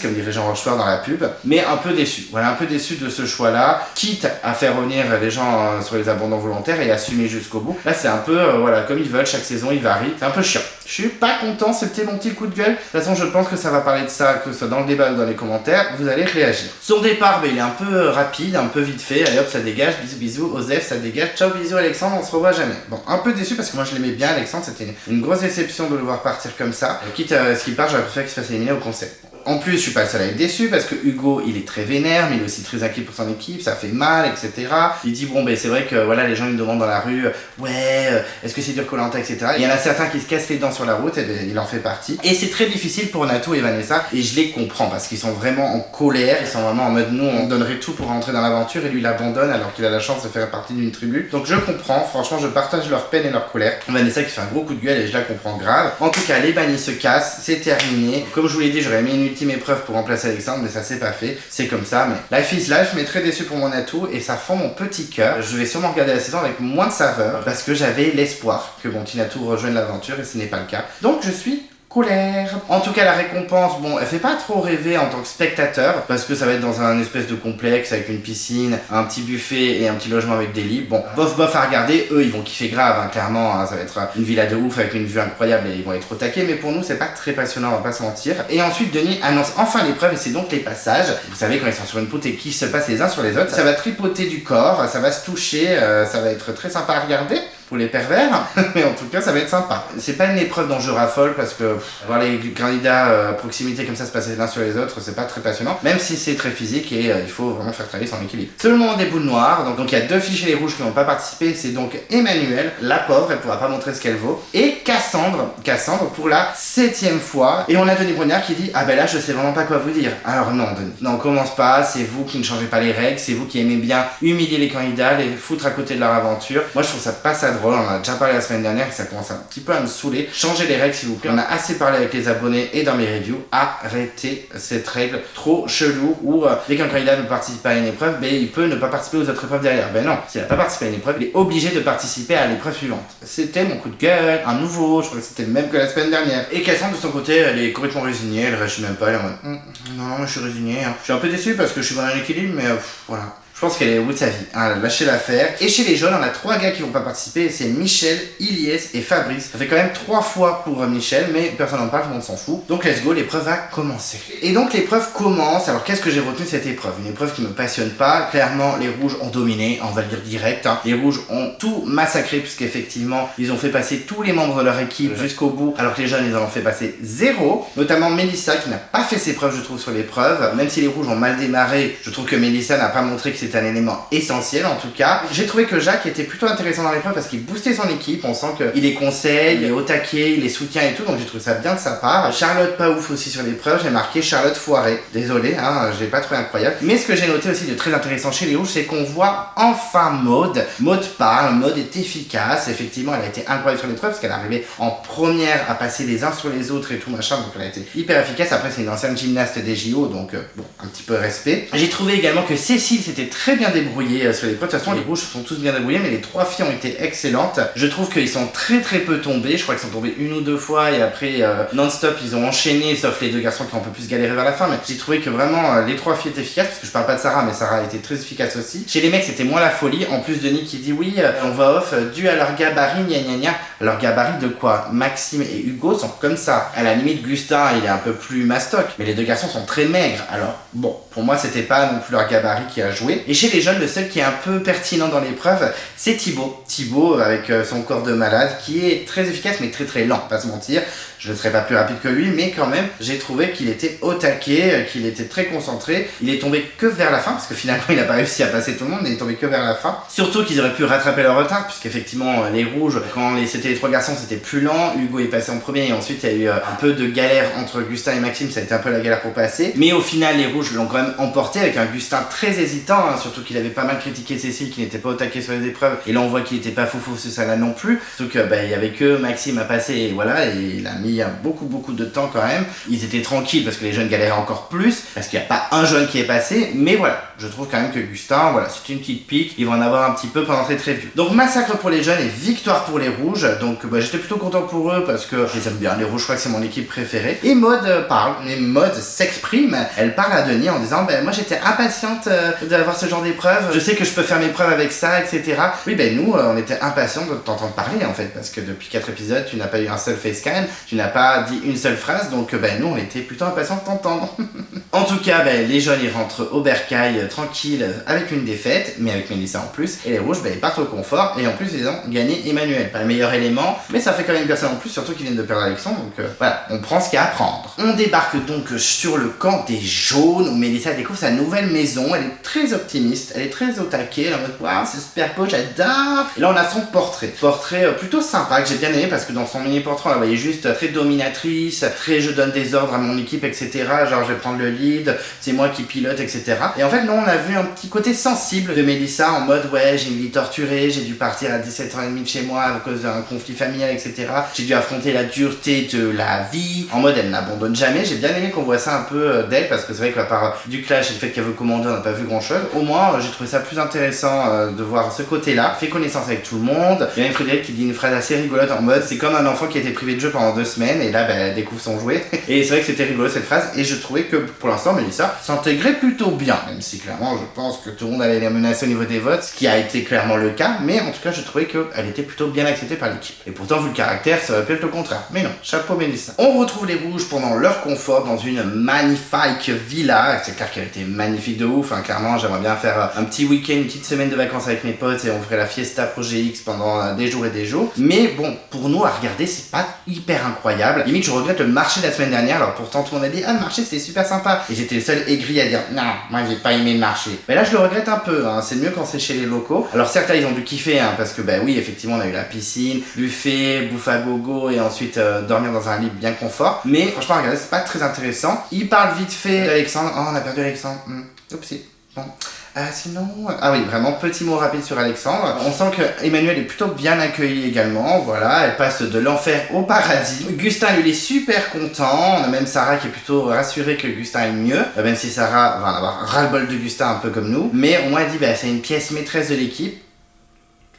comme dirait Jean Rochefort dans la pub. Mais un peu déçu. Voilà, un peu déçu de ce choix-là. Quitte à faire revenir les gens sur les abandons volontaires et assumer jusqu'au bout. Là, c'est un peu, voilà, comme ils veulent, chaque saison, ils varient. C'est un peu chiant. Je suis pas content, c'était mon petit coup de gueule. De toute façon, je pense que ça va parler de ça, que ce soit dans le débat ou dans les commentaires. Vous allez réagir. Son départ, il est un peu rapide, un peu vite fait. Allez hop, ça dégage. Bisous, bisous. Osef, ça dégage. Ciao, bisous, Alexandre. On se revoit jamais. Bon, un peu déçu parce que moi, je l'aimais bien, Alexandre. C'était une grosse déception de le voir partir comme ça. Quitte à ce qu'il parte, j'aurais préféré qu'il se fasse éliminer au conseil. En plus, je suis pas le seul à être déçu parce que Hugo, il est très vénère, mais il est aussi très inquiet pour son équipe, ça fait mal, etc. Il dit bon, c'est vrai que voilà, les gens ils me demandent dans la rue, est-ce que c'est dur Koh-Lanta, etc. Il y en a certains qui se cassent les dents sur la route, et il en fait partie. Et c'est très difficile pour Natou et Vanessa, et je les comprends parce qu'ils sont vraiment en colère, ils sont vraiment en mode nous, on donnerait tout pour rentrer dans l'aventure, et lui il abandonne alors qu'il a la chance de faire partie d'une tribu. Donc je comprends, franchement, je partage leur peine et leur colère. Vanessa qui fait un gros coup de gueule et je la comprends grave. En tout cas, les bannis se cassent, c'est terminé. Comme je vous l'ai dit, j'aurais aimé une ultime épreuve pour remplacer Alexandre, mais ça s'est pas fait. C'est comme ça, mais life is life. Mais très déçu pour mon atout et ça fend mon petit cœur. Je vais sûrement regarder la saison avec moins de saveur parce que j'avais l'espoir que mon petit atout rejoigne l'aventure et ce n'est pas le cas. Donc je suis colère. En tout cas, la récompense, bon, elle fait pas trop rêver en tant que spectateur parce que ça va être dans un espèce de complexe avec une piscine, un petit buffet et un petit logement avec des lits. Bon, bof à regarder, eux ils vont kiffer grave, hein, clairement, hein, ça va être une villa de ouf avec une vue incroyable et ils vont être au taquet, mais pour nous c'est pas très passionnant, on va pas se mentir. Et ensuite Denis annonce enfin l'épreuve et c'est donc les passages. Vous savez, quand ils sont sur une poutre et qu'ils se passent les uns sur les autres, ça va tripoter du corps, ça va se toucher, ça va être très sympa à regarder. Pour les pervers, mais en tout cas ça va être sympa. C'est pas une épreuve dont je raffole parce que voir les candidats à proximité comme ça se passer l'un sur les autres, c'est pas très passionnant, même si c'est très physique et il faut vraiment faire travailler son équilibre. C'est le moment des boules noires, donc il y a 2 filles chez les rouges qui n'ont pas participé, c'est donc Emmanuelle, la pauvre, elle pourra pas montrer ce qu'elle vaut, et Cassandre pour la 7e fois, et on a Denis Brognard qui dit ah ben là je sais vraiment pas quoi vous dire. Alors non Denis, non commence pas, c'est vous qui ne changez pas les règles, c'est vous qui aimez bien humilier les candidats, les foutre à côté de leur aventure. Moi je trouve ça pas ça drôle. On en a déjà parlé la semaine dernière et ça commence un petit peu à me saouler. Changez les règles s'il vous plaît. On a assez parlé avec les abonnés et dans mes reviews. Arrêtez cette règle trop chelou où dès qu'un candidat ne participe pas à une épreuve, ben, il peut ne pas participer aux autres épreuves derrière. Ben non, s'il n'a pas participé à une épreuve, il est obligé de participer à l'épreuve suivante. C'était mon coup de gueule, un nouveau, je crois que c'était le même que la semaine dernière. Et Cassandre de son côté, elle est complètement résignée, elle réagit même pas, elle est en mode non, je suis résignée. Hein. Je suis un peu déçu parce que je suis dans un équilibre, mais voilà. Je pense qu'elle est au bout de sa vie, hein, elle a lâché l'affaire. Et chez les jeunes, on a 3 gars qui vont pas participer, c'est Michel, Ilyes et Fabrice. Ça fait quand même 3 fois pour Michel, mais personne n'en parle, tout le monde s'en fout. Donc let's go, l'épreuve va commencer. Et donc l'épreuve commence, alors qu'est-ce que j'ai retenu de cette épreuve? Une épreuve qui me passionne pas, clairement les rouges ont dominé, on va le dire direct. Hein. Les rouges ont tout massacré, puisqu'effectivement, ils ont fait passer tous les membres de leur équipe jusqu'au bout, alors que les jeunes, ils en ont fait passer 0. Notamment Mélissa, qui n'a pas fait ses preuves, je trouve, sur l'épreuve. Même si les rouges ont mal démarré, je trouve que Mélissa n'a pas montré que c'était un élément essentiel en tout cas. J'ai trouvé que Jacques était plutôt intéressant dans l'épreuve parce qu'il boostait son équipe, on sent qu'il les conseille, il est au taquet, il les soutient et tout, donc j'ai trouvé ça bien de sa part. Charlotte pas ouf aussi sur l'épreuve, j'ai marqué Charlotte foirée. Désolé, hein, j'ai pas trouvé incroyable. Mais ce que j'ai noté aussi de très intéressant chez les rouges, c'est qu'on voit enfin Maud. Maud parle, Maud est efficace, effectivement elle a été incroyable sur l'épreuve parce qu'elle arrivait en première à passer les uns sur les autres et tout machin, donc elle a été hyper efficace. Après c'est une ancienne gymnaste des JO, donc bon, un petit peu respect. J'ai trouvé également que Cécile s'était très bien débrouillée sur l'épreuve. De toute façon les rouges sont tous bien débrouillés, mais les 3 filles ont été excellentes. Je trouve qu'ils sont très peu tombés, je crois qu'ils sont tombés 1 ou 2 fois et après non-stop ils ont enchaîné, sauf les 2 garçons qui ont un peu plus galéré vers la fin, mais j'ai trouvé que vraiment les 3 filles étaient efficaces, parce que je parle pas de Sarah, mais Sarah a été très efficace aussi. Chez les mecs c'était moins la folie, en plus Denis qui dit oui, on va off, dû à leur gabarit, gna gna gna. Leur gabarit de quoi? Maxime et Hugo sont comme ça. À la limite Gustin il est un peu plus mastoc, mais les 2 garçons sont très maigres, alors bon, pour moi c'était pas non plus leur gabarit qui a joué. Et chez les jeunes, le seul qui est un peu pertinent dans l'épreuve, c'est Thibaut. Thibaut avec son corps de malade qui est très efficace mais très lent, pas se mentir. Je ne serais pas plus rapide que lui, mais quand même, j'ai trouvé qu'il était au taquet, qu'il était très concentré. Il est tombé que vers la fin, parce que finalement, il n'a pas réussi à passer tout le monde, mais il est tombé que vers la fin. Surtout qu'ils auraient pu rattraper leur retard, puisqu'effectivement, les rouges, quand c'était les 3 garçons, c'était plus lent. Hugo est passé en premier, et ensuite, il y a eu un peu de galère entre Gustin et Maxime, ça a été un peu la galère pour passer. Mais au final, les rouges l'ont quand même emporté, avec un Gustin très hésitant, hein, surtout qu'il avait pas mal critiqué Cécile, qui n'était pas au taquet sur les épreuves. Et là, on voit qu'il était pas foufou sur ça là non plus. Surtout que, il y avait que Maxime à passer, et voilà, et il a mis beaucoup de temps quand même. Ils étaient tranquilles parce que les jeunes galéraient encore plus, parce qu'il n'y a pas un jeune qui est passé, mais voilà, je trouve quand même que Gustin, voilà, c'est une petite pique, ils vont en avoir un petit peu pendant cette review. Donc massacre pour les jeunes et victoire pour les rouges, donc j'étais plutôt content pour eux parce que je les aime bien, les rouges, je crois que c'est mon équipe préférée. Et Maud parle, et Maud s'exprime, elle parle à Denis en disant moi j'étais impatiente d'avoir ce genre d'épreuve, je sais que je peux faire mes preuves avec ça, etc. Oui nous on était impatients de t'entendre parler en fait, parce que depuis 4 épisodes tu n'as pas eu un seul facecam, tu n'as pas dit une seule phrase, donc nous on était plutôt impatients de t'entendre. En tout cas les jeunes ils rentrent au bercail tranquille avec une défaite, mais avec Mélissa en plus, et les rouges ils partent au confort, et en plus ils ont gagné Emmanuel, pas le meilleur élément, mais ça fait quand même une personne en plus, surtout qu'ils viennent de perdre Alexandre, donc voilà, on prend ce qu'il y a à prendre. On débarque donc sur le camp des jaunes, où Mélissa découvre sa nouvelle maison, elle est très optimiste optimiste, elle est très au taquet, elle est en mode waouh, c'est super beau, j'adore. Et là on a son portrait plutôt sympa que j'ai bien aimé parce que dans son mini portrait on la voyait juste très dominatrice, très je donne des ordres à mon équipe, etc. Genre je vais prendre le lead, c'est moi qui pilote, etc. Et en fait non, on a vu un petit côté sensible de Mélissa en mode ouais, j'ai une vie torturée, j'ai dû partir à 17h30 de chez moi à cause d'un conflit familial, etc. J'ai dû affronter la dureté de la vie, en mode elle n'abandonne jamais. J'ai bien aimé qu'on voit ça un peu d'elle parce que c'est vrai que la part du clash et le fait qu'elle veut commander on n'a pas vu grand chose. Au moins j'ai trouvé ça plus intéressant de voir ce côté là, fait connaissance avec tout le monde. Il y a même Frédéric qui dit une phrase assez rigolote en mode c'est comme un enfant qui a été privé de jeu pendant 2 semaines et là elle découvre son jouet. Et c'est vrai que c'était rigolo cette phrase et je trouvais que pour l'instant Mélissa s'intégrait plutôt bien, même si clairement je pense que tout le monde allait la menacer au niveau des votes, ce qui a été clairement le cas, mais en tout cas je trouvais qu'elle était plutôt bien acceptée par l'équipe. Et pourtant vu le caractère ça aurait pu être le contraire, mais non, chapeau Mélissa. On retrouve les rouges pendant leur confort dans une magnifique villa, c'est clair qu'elle était magnifique de ouf, hein. Clairement j'aimerais bien faire un petit week-end, une petite semaine de vacances avec mes potes et on ferait la fiesta Projet X pendant des jours et des jours, mais bon, pour nous à regarder c'est pas hyper incroyable, limite je regrette le marché de la semaine dernière, alors pourtant tout le monde a dit ah le marché c'était super sympa, et j'étais le seul aigri à dire non, moi j'ai pas aimé le marché, mais là je le regrette un peu, hein. C'est mieux quand c'est chez les locaux, alors certes là ils ont dû kiffer, hein, parce que bah oui effectivement on a eu la piscine, buffet, bouffe à gogo et ensuite dormir dans un lit bien confort, mais franchement regardez c'est pas très intéressant. Il parle vite fait d'Alexandre, oh on a perdu Alexandre, oupsie, bon. Sinon, ah oui, vraiment petit mot rapide sur Alexandre. On sent que Emmanuel est plutôt bien accueilli également, voilà, elle passe de l'enfer au paradis. Gustin lui il est super content, on a même Sarah qui est plutôt rassurée que Gustin est mieux, même si Sarah va en avoir ras-le-bol de Gustin un peu comme nous, mais au moins elle dit bah c'est une pièce maîtresse de l'équipe.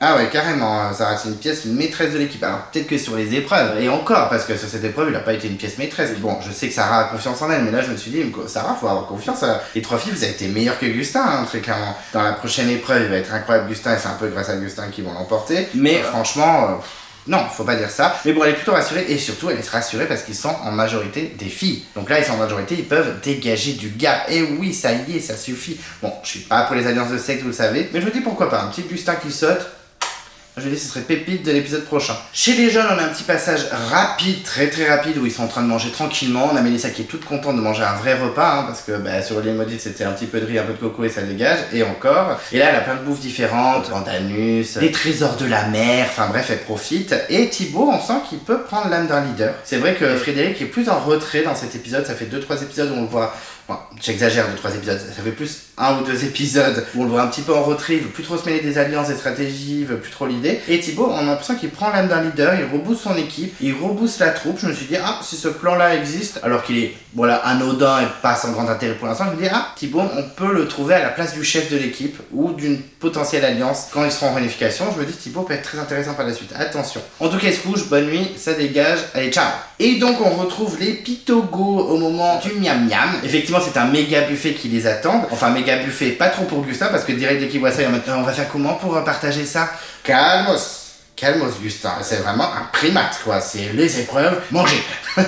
Ah ouais, carrément, Sarah, c'est une pièce maîtresse de l'équipe. Alors peut-être que sur les épreuves, et encore, parce que sur cette épreuve, il n'a pas été une pièce maîtresse. Bon, je sais que Sarah a confiance en elle, mais là je me suis dit, Sarah, faut avoir confiance. Les 3 filles, vous avez été meilleures que Gustin, hein, très clairement. Dans la prochaine épreuve, il va être incroyable Gustin, et c'est un peu grâce à Gustin qu'ils vont l'emporter. Mais franchement... non, faut pas dire ça. Mais bon, elle est plutôt rassurée et surtout elle est rassurée parce qu'ils sont en majorité des filles. Donc là, ils sont en majorité, ils peuvent dégager du gars. Et oui, ça y est, ça suffit. Bon, je suis pas pour les alliances de sexe, vous le savez. Mais je me dis pourquoi pas, un petit Gustin qui saute. Je dis ce serait pépite de l'épisode prochain. Chez les jeunes, on a un petit passage rapide, très rapide, où ils sont en train de manger tranquillement. On a Mélissa qui est toute contente de manger un vrai repas, hein, parce que sur l'île maudite, c'était un petit peu de riz, un peu de coco et ça dégage, et encore. Et là, elle a plein de bouffes différentes, pandanus, des trésors de la mer, enfin bref, elle profite. Et Thibaut, on sent qu'il peut prendre l'âme d'un leader. C'est vrai que Frédéric est plus en retrait dans cet épisode, ça fait 2-3 épisodes où on le voit... Bon, j'exagère, 2-3 épisodes, ça fait plus 1 ou 2 épisodes où on le voit un petit peu en retrait, il veut plus trop se mêler des alliances, des stratégies, il veut plus trop l'idée. Et Thibaut, on a l'impression qu'il prend l'âme d'un leader, il rebooste son équipe, il rebooste la troupe. Je me suis dit, ah, si ce plan-là existe, alors qu'il est, voilà, anodin et pas sans grand intérêt pour l'instant, je me dis, ah, Thibaut, on peut le trouver à la place du chef de l'équipe ou d'une potentielle alliance quand ils seront en réunification. Je me dis, Thibaut peut être très intéressant par la suite, attention. En tout cas, il se couche, bonne nuit, ça dégage, allez, ciao. Et donc, on retrouve les Pitogos au moment du miam miam. Effectivement, c'est un méga buffet qui les attend. Enfin, méga buffet, pas trop pour Gustin, parce que direct dès qu'il voit ça, il va mettre, on va faire comment pour partager ça? Calmos, Gustin, c'est vraiment un primate quoi, c'est les épreuves, manger,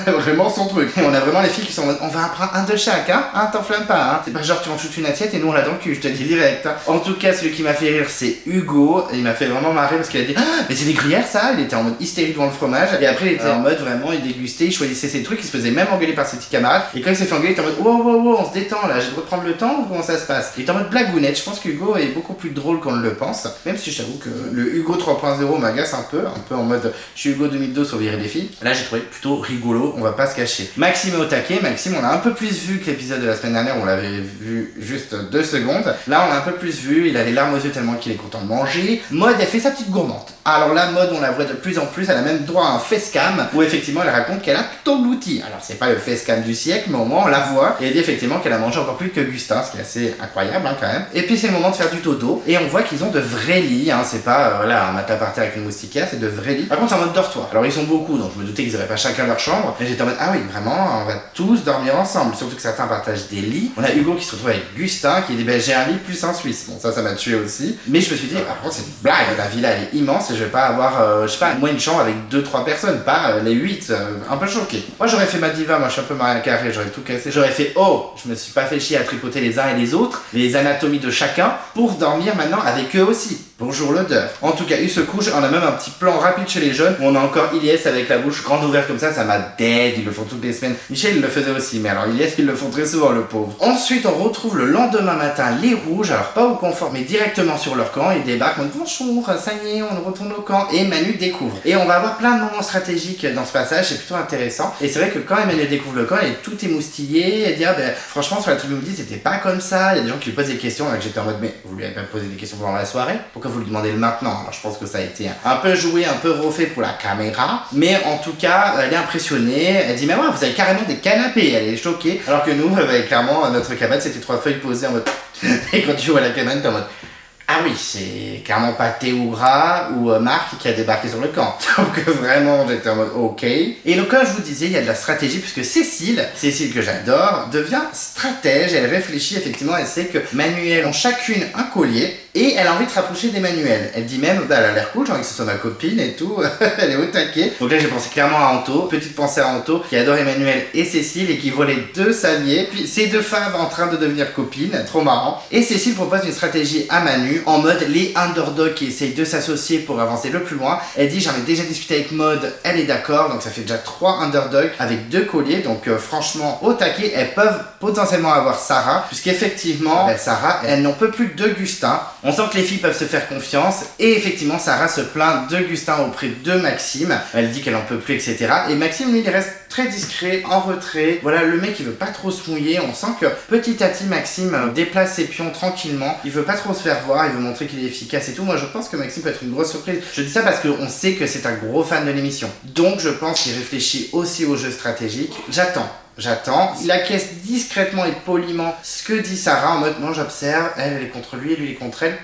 vraiment son truc. Et on a vraiment les filles qui sont en mode, on va en prendre un de chaque, hein, t'enflamme pas, hein. C'est pas genre tu manges toute une assiette et nous on l'a dans le cul, je te dis direct, hein. En tout cas, celui qui m'a fait rire, c'est Hugo, et il m'a fait vraiment marrer parce qu'il a dit, ah, mais c'est des gruyères ça, il était en mode hystérie devant le fromage, et après il était en mode vraiment, il dégustait, il choisissait ses trucs, il se faisait même engueuler par ses petits camarades, et quand il s'est fait engueuler, il était en mode, wow, on se détend là, j'ai le droit de prendre le temps ou comment ça se passe? Il était en mode blagounette, je pense qu'Hugo est beaucoup plus drôle qu'on ne le pense, même si je t'avoue que le Hugo 3.0 m'agace un peu en mode je suis Hugo 2002 sur virer des filles. Là j'ai trouvé plutôt rigolo, on va pas se cacher. Maxime est au taquet, Maxime on a un peu plus vu que l'épisode de la semaine dernière, on l'avait vu juste 2 secondes. Là on a un peu plus vu, il a les larmes aux yeux tellement qu'il est content de manger. Maud elle fait sa petite gourmande. Alors là Maud on la voit de plus en plus, elle a même droit à un facecam où effectivement elle raconte qu'elle a tout englouti. Alors c'est pas le facecam du siècle mais au moins on la voit et elle dit effectivement qu'elle a mangé encore plus que Gustin, ce qui est assez incroyable hein, quand même. Et puis c'est le moment de faire du dodo et on voit qu'ils ont de vrais lits, hein. C'est pas voilà un matelas par terre avec une moustiquaire, c'est de vrais lits. Par contre c'est en mode dortoir. Alors ils sont beaucoup donc je me doutais qu'ils n'auraient pas chacun leur chambre. Mais j'étais en mode ah oui vraiment on va tous dormir ensemble. Surtout que certains partagent des lits. On a Hugo qui se retrouve avec Gustin qui dit ben j'ai un lit plus un Suisse. Bon ça m'a tué aussi. Mais je me suis dit par contre c'est une blague. La villa elle est immense et je vais pas avoir je sais pas moi une chambre avec 2-3 personnes. Pas les 8. Un peu choqué. Moi j'aurais fait ma diva. Moi je suis un peu Maria Carré. J'aurais tout cassé. J'aurais fait oh je me suis pas fait chier à tripoter les uns et les autres. Les anatomies de chacun pour dormir maintenant avec eux aussi. Bonjour l'odeur. En tout cas, il se couche, on a même un petit plan rapide chez les jeunes, où on a encore Ilyes avec la bouche grande ouverte comme ça m'a dead, ils le font toutes les semaines. Michel, il le faisait aussi, mais alors Ilyes, ils le font très souvent, le pauvre. Ensuite, on retrouve le lendemain matin les rouges, alors pas au confort, mais directement sur leur camp, ils débarquent, on dit bonjour, ça y est, on retourne au camp, et Manu découvre. Et on va avoir plein de moments stratégiques dans ce passage, c'est plutôt intéressant. Et c'est vrai que quand Emmanuel découvre le camp, elle est tout émoustillée, elle dit, ah ben, franchement, sur la tribu Maudite, c'était pas comme ça, il y a des gens qui lui posent des questions, là que j'étais en mode, mais vous lui avez pas posé des questions pendant la soirée? Pourquoi vous lui demandez le maintenant? Alors je pense que ça a été un peu joué, un peu refait pour la caméra, mais en tout cas elle est impressionnée, elle dit mais ouais vous avez carrément des canapés, elle est choquée, alors que nous clairement notre cabane c'était 3 feuilles posées en mode et quand tu vois la cabane t'es en mode ah oui, c'est clairement pas Théoura ou Marc qui a débarqué sur le camp. Donc vraiment, j'étais en mode ok. Et donc comme je vous disais, il y a de la stratégie puisque Cécile que j'adore, devient stratège. Elle réfléchit effectivement, elle sait que Manuel ont chacune un collier et elle a envie de se rapprocher d'Emmanuel. Elle dit même, bah, elle a l'air cool, j'ai envie que ce soit ma copine et tout. Elle est au taquet. Donc là j'ai pensé clairement à Anto, petite pensée à Anto qui adore Emmanuel et Cécile et qui voit les deux s'allier. Puis ces deux femmes en train de devenir copines, trop marrant. Et Cécile propose une stratégie à Manu en mode les underdogs qui essayent de s'associer pour avancer le plus loin. Elle dit j'en ai déjà discuté avec Maud, elle est d'accord, donc ça fait déjà 3 underdogs avec 2 colliers, donc franchement au taquet, elles peuvent potentiellement avoir Sarah, puisqu'effectivement Sarah elle n'en peut plus d'Augustin. On sent que les filles peuvent se faire confiance et effectivement Sarah se plaint d'Augustin auprès de Maxime, elle dit qu'elle en peut plus etc. Et Maxime lui il reste très discret, en retrait, voilà le mec il veut pas trop se mouiller, on sent que petit à petit Maxime déplace ses pions tranquillement, il veut pas trop se faire voir, il veut montrer qu'il est efficace et tout. Moi je pense que Maxime peut être une grosse surprise. Je dis ça parce qu'on sait que c'est un gros fan de l'émission. Donc je pense qu'il réfléchit aussi au jeu stratégique. J'attends. Il acquiesce discrètement et poliment ce que dit Sarah en mode non j'observe, elle est contre lui et lui il est contre elle.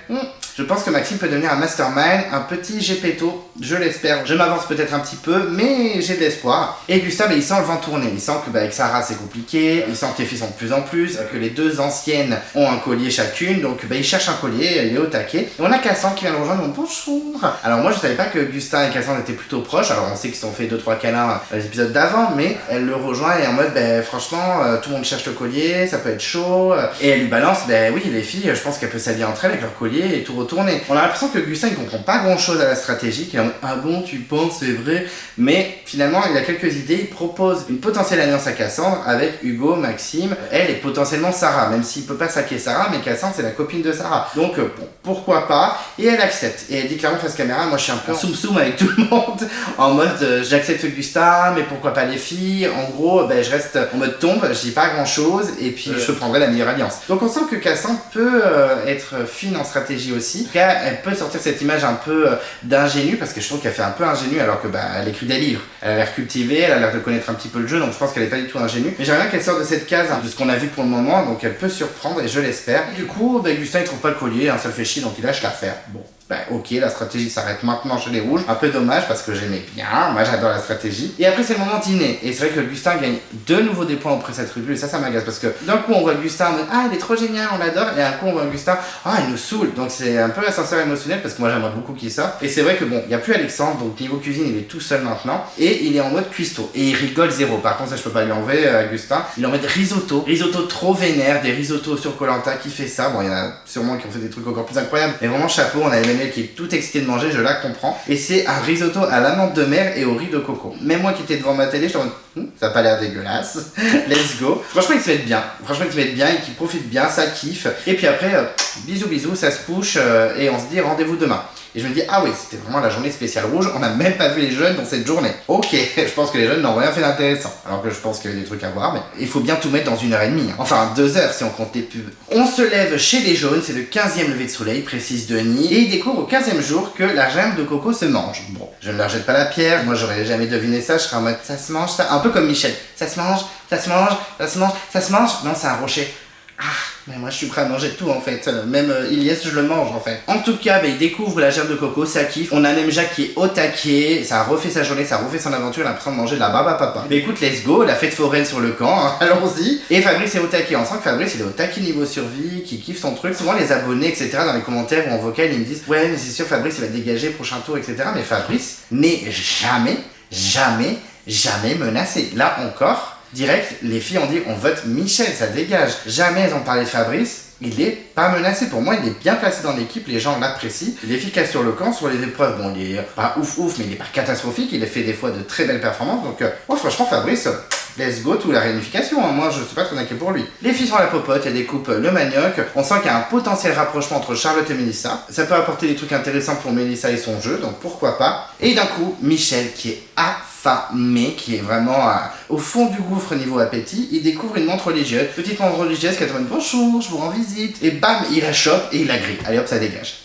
Je pense que Maxime peut devenir un mastermind, un petit Gepetto, je l'espère. Je m'avance peut-être un petit peu, mais j'ai de l'espoir. Et Gustave, il sent le vent tourner. Il sent que avec Sarah c'est compliqué, il sent que les filles sont de plus en plus, que les deux anciennes ont un collier chacune, donc il cherche un collier, il est au taquet. Et on a Cassandre qui vient le rejoindre, donc bonjour. Alors moi je savais pas que Gustin et Cassandre étaient plutôt proches, alors on sait qu'ils se sont fait 2-3 câlins dans les épisodes d'avant, mais elle le rejoint et en mode franchement tout le monde cherche le collier, ça peut être chaud. Et elle lui balance, oui les filles, je pense qu'elles peuvent s'allier entre elles avec leur collier et tout retourner. On a l'impression que Gustin il comprend pas grand chose à la stratégie, qu'il est en mode ah bon tu penses c'est vrai, mais finalement il a quelques idées, il propose une potentielle alliance à Cassandre avec Hugo, Maxime, elle et potentiellement Sarah, même s'il peut pas saquer Sarah, mais Cassandre c'est la copine de Sarah. Donc bon, pourquoi pas, et elle accepte. Et elle dit clairement face caméra, moi je suis un peu en soum-soum avec tout le monde, en mode j'accepte Gustin, mais pourquoi pas les filles, en gros je reste en mode tombe, je dis pas grand chose, et puis je prendrai la meilleure alliance. Donc on sent que Cassandre peut être fine en stratégie aussi, car elle peut sortir cette image un peu d'ingénue, parce que je trouve qu'elle fait un peu ingénue alors que elle écrit des livres, elle a l'air cultivée, elle a l'air de connaître un petit peu le jeu, donc je pense qu'elle est pas du tout ingénue, mais j'aimerais bien qu'elle sorte de cette case de ce qu'on a vu pour le moment, donc elle peut surprendre et je l'espère. Du coup Gustin il trouve pas le collier, ça le fait chier, donc il lâche l'affaire. Bon, ok, la stratégie s'arrête maintenant chez les rouges. Un peu dommage parce que j'aimais bien, moi j'adore la stratégie. Et après c'est le moment dîner. Et c'est vrai que Gustin gagne de nouveau des points auprès de cette tribu. Et ça m'agace parce que d'un coup on voit Gustin en mode ah il est trop génial, on l'adore. Et un coup on voit Gustin, ah il nous saoule. Donc c'est un peu l'ascenseur émotionnel parce que moi j'aimerais beaucoup qu'il sorte. Et c'est vrai que bon, il n'y a plus Alexandre, donc niveau cuisine il est tout seul maintenant. Et il est en mode cuistot. Et il rigole zéro. Par contre ça je peux pas lui enlever à Gustin. Il est en mode risotto. Risotto trop vénère, des risottos sur koh qui fait ça. Bon il y en a sûrement qui ont fait des trucs encore plus incroyables. Mais vraiment chapeau, on a Emmanuel qui est tout excité de manger, je la comprends. Et c'est un risotto à l'amande de mer et au riz de coco. Même moi qui étais devant ma télé, je suis en mode ça a pas l'air dégueulasse. Let's go. Franchement, il se met bien. Franchement, il se met bien et qu'il profite bien, ça kiffe. Et puis après, bisous, ça se push et on se dit rendez-vous demain. Et je me dis, ah oui, c'était vraiment la journée spéciale rouge, on n'a même pas vu les jeunes dans cette journée. Ok, je pense que les jeunes n'ont rien fait d'intéressant. Alors que je pense qu'il y avait des trucs à voir, mais il faut bien tout mettre dans 1h30. Enfin, 2 heures si on compte les pubs. On se lève chez les jaunes, c'est le 15e lever de soleil, précise Denis, et il découvre au 15e jour que la germe de coco se mange. Bon, je ne leur jette pas la pierre, moi j'aurais jamais deviné ça, je serais en mode, ça se mange ça, un peu comme Michel. Ça se mange, ça se mange, ça se mange, ça se mange. Non, c'est un rocher. Ah, mais moi je suis prêt à manger tout en fait, même Ilyes je le mange en fait. En tout cas, il découvre la germe de coco, ça kiffe. On a même Jacques qui est au taquet, ça a refait sa journée, ça a refait son aventure, il a l'impression de manger de la barbe à papa. Mais écoute, let's go, la fête foraine sur le camp, hein, allons-y. Et Fabrice est au taquet, on sent que Fabrice il est au taquet niveau survie, qui kiffe son truc. Souvent les abonnés, etc. dans les commentaires ou en vocal, ils me disent ouais mais c'est sûr Fabrice il va dégager prochain tour, etc. Mais Fabrice n'est jamais menacé. Là encore, direct, les filles ont dit on vote Michel, ça dégage. Jamais elles ont parlé de Fabrice, il est pas menacé. Pour moi, il est bien placé dans l'équipe, les gens l'apprécient. Il est efficace sur le camp, sur les épreuves, bon, il est pas ouf, mais il est pas catastrophique. Il a fait des fois de très belles performances. Donc, franchement, Fabrice, let's go to la réunification. Moi, je suis pas très inquiet pour lui. Les filles sont à la popote, elles découpent le manioc. On sent qu'il y a un potentiel rapprochement entre Charlotte et Mélissa. Ça peut apporter des trucs intéressants pour Mélissa et son jeu, donc pourquoi pas. Et d'un coup, Michel, qui est affamé, qui est vraiment au fond du gouffre niveau appétit, il découvre une montre religieuse. Petite montre religieuse qui a demandé bonjour, je vous rends visite. Et bam, il la chope et il la grille. Allez hop, ça dégage.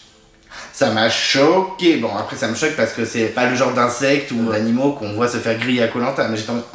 Ça m'a choqué. Bon, après, ça me choque parce que c'est pas le genre d'insectes ou d'animaux qu'on voit se faire griller à Koh Lanta. Mais j'étais en mode,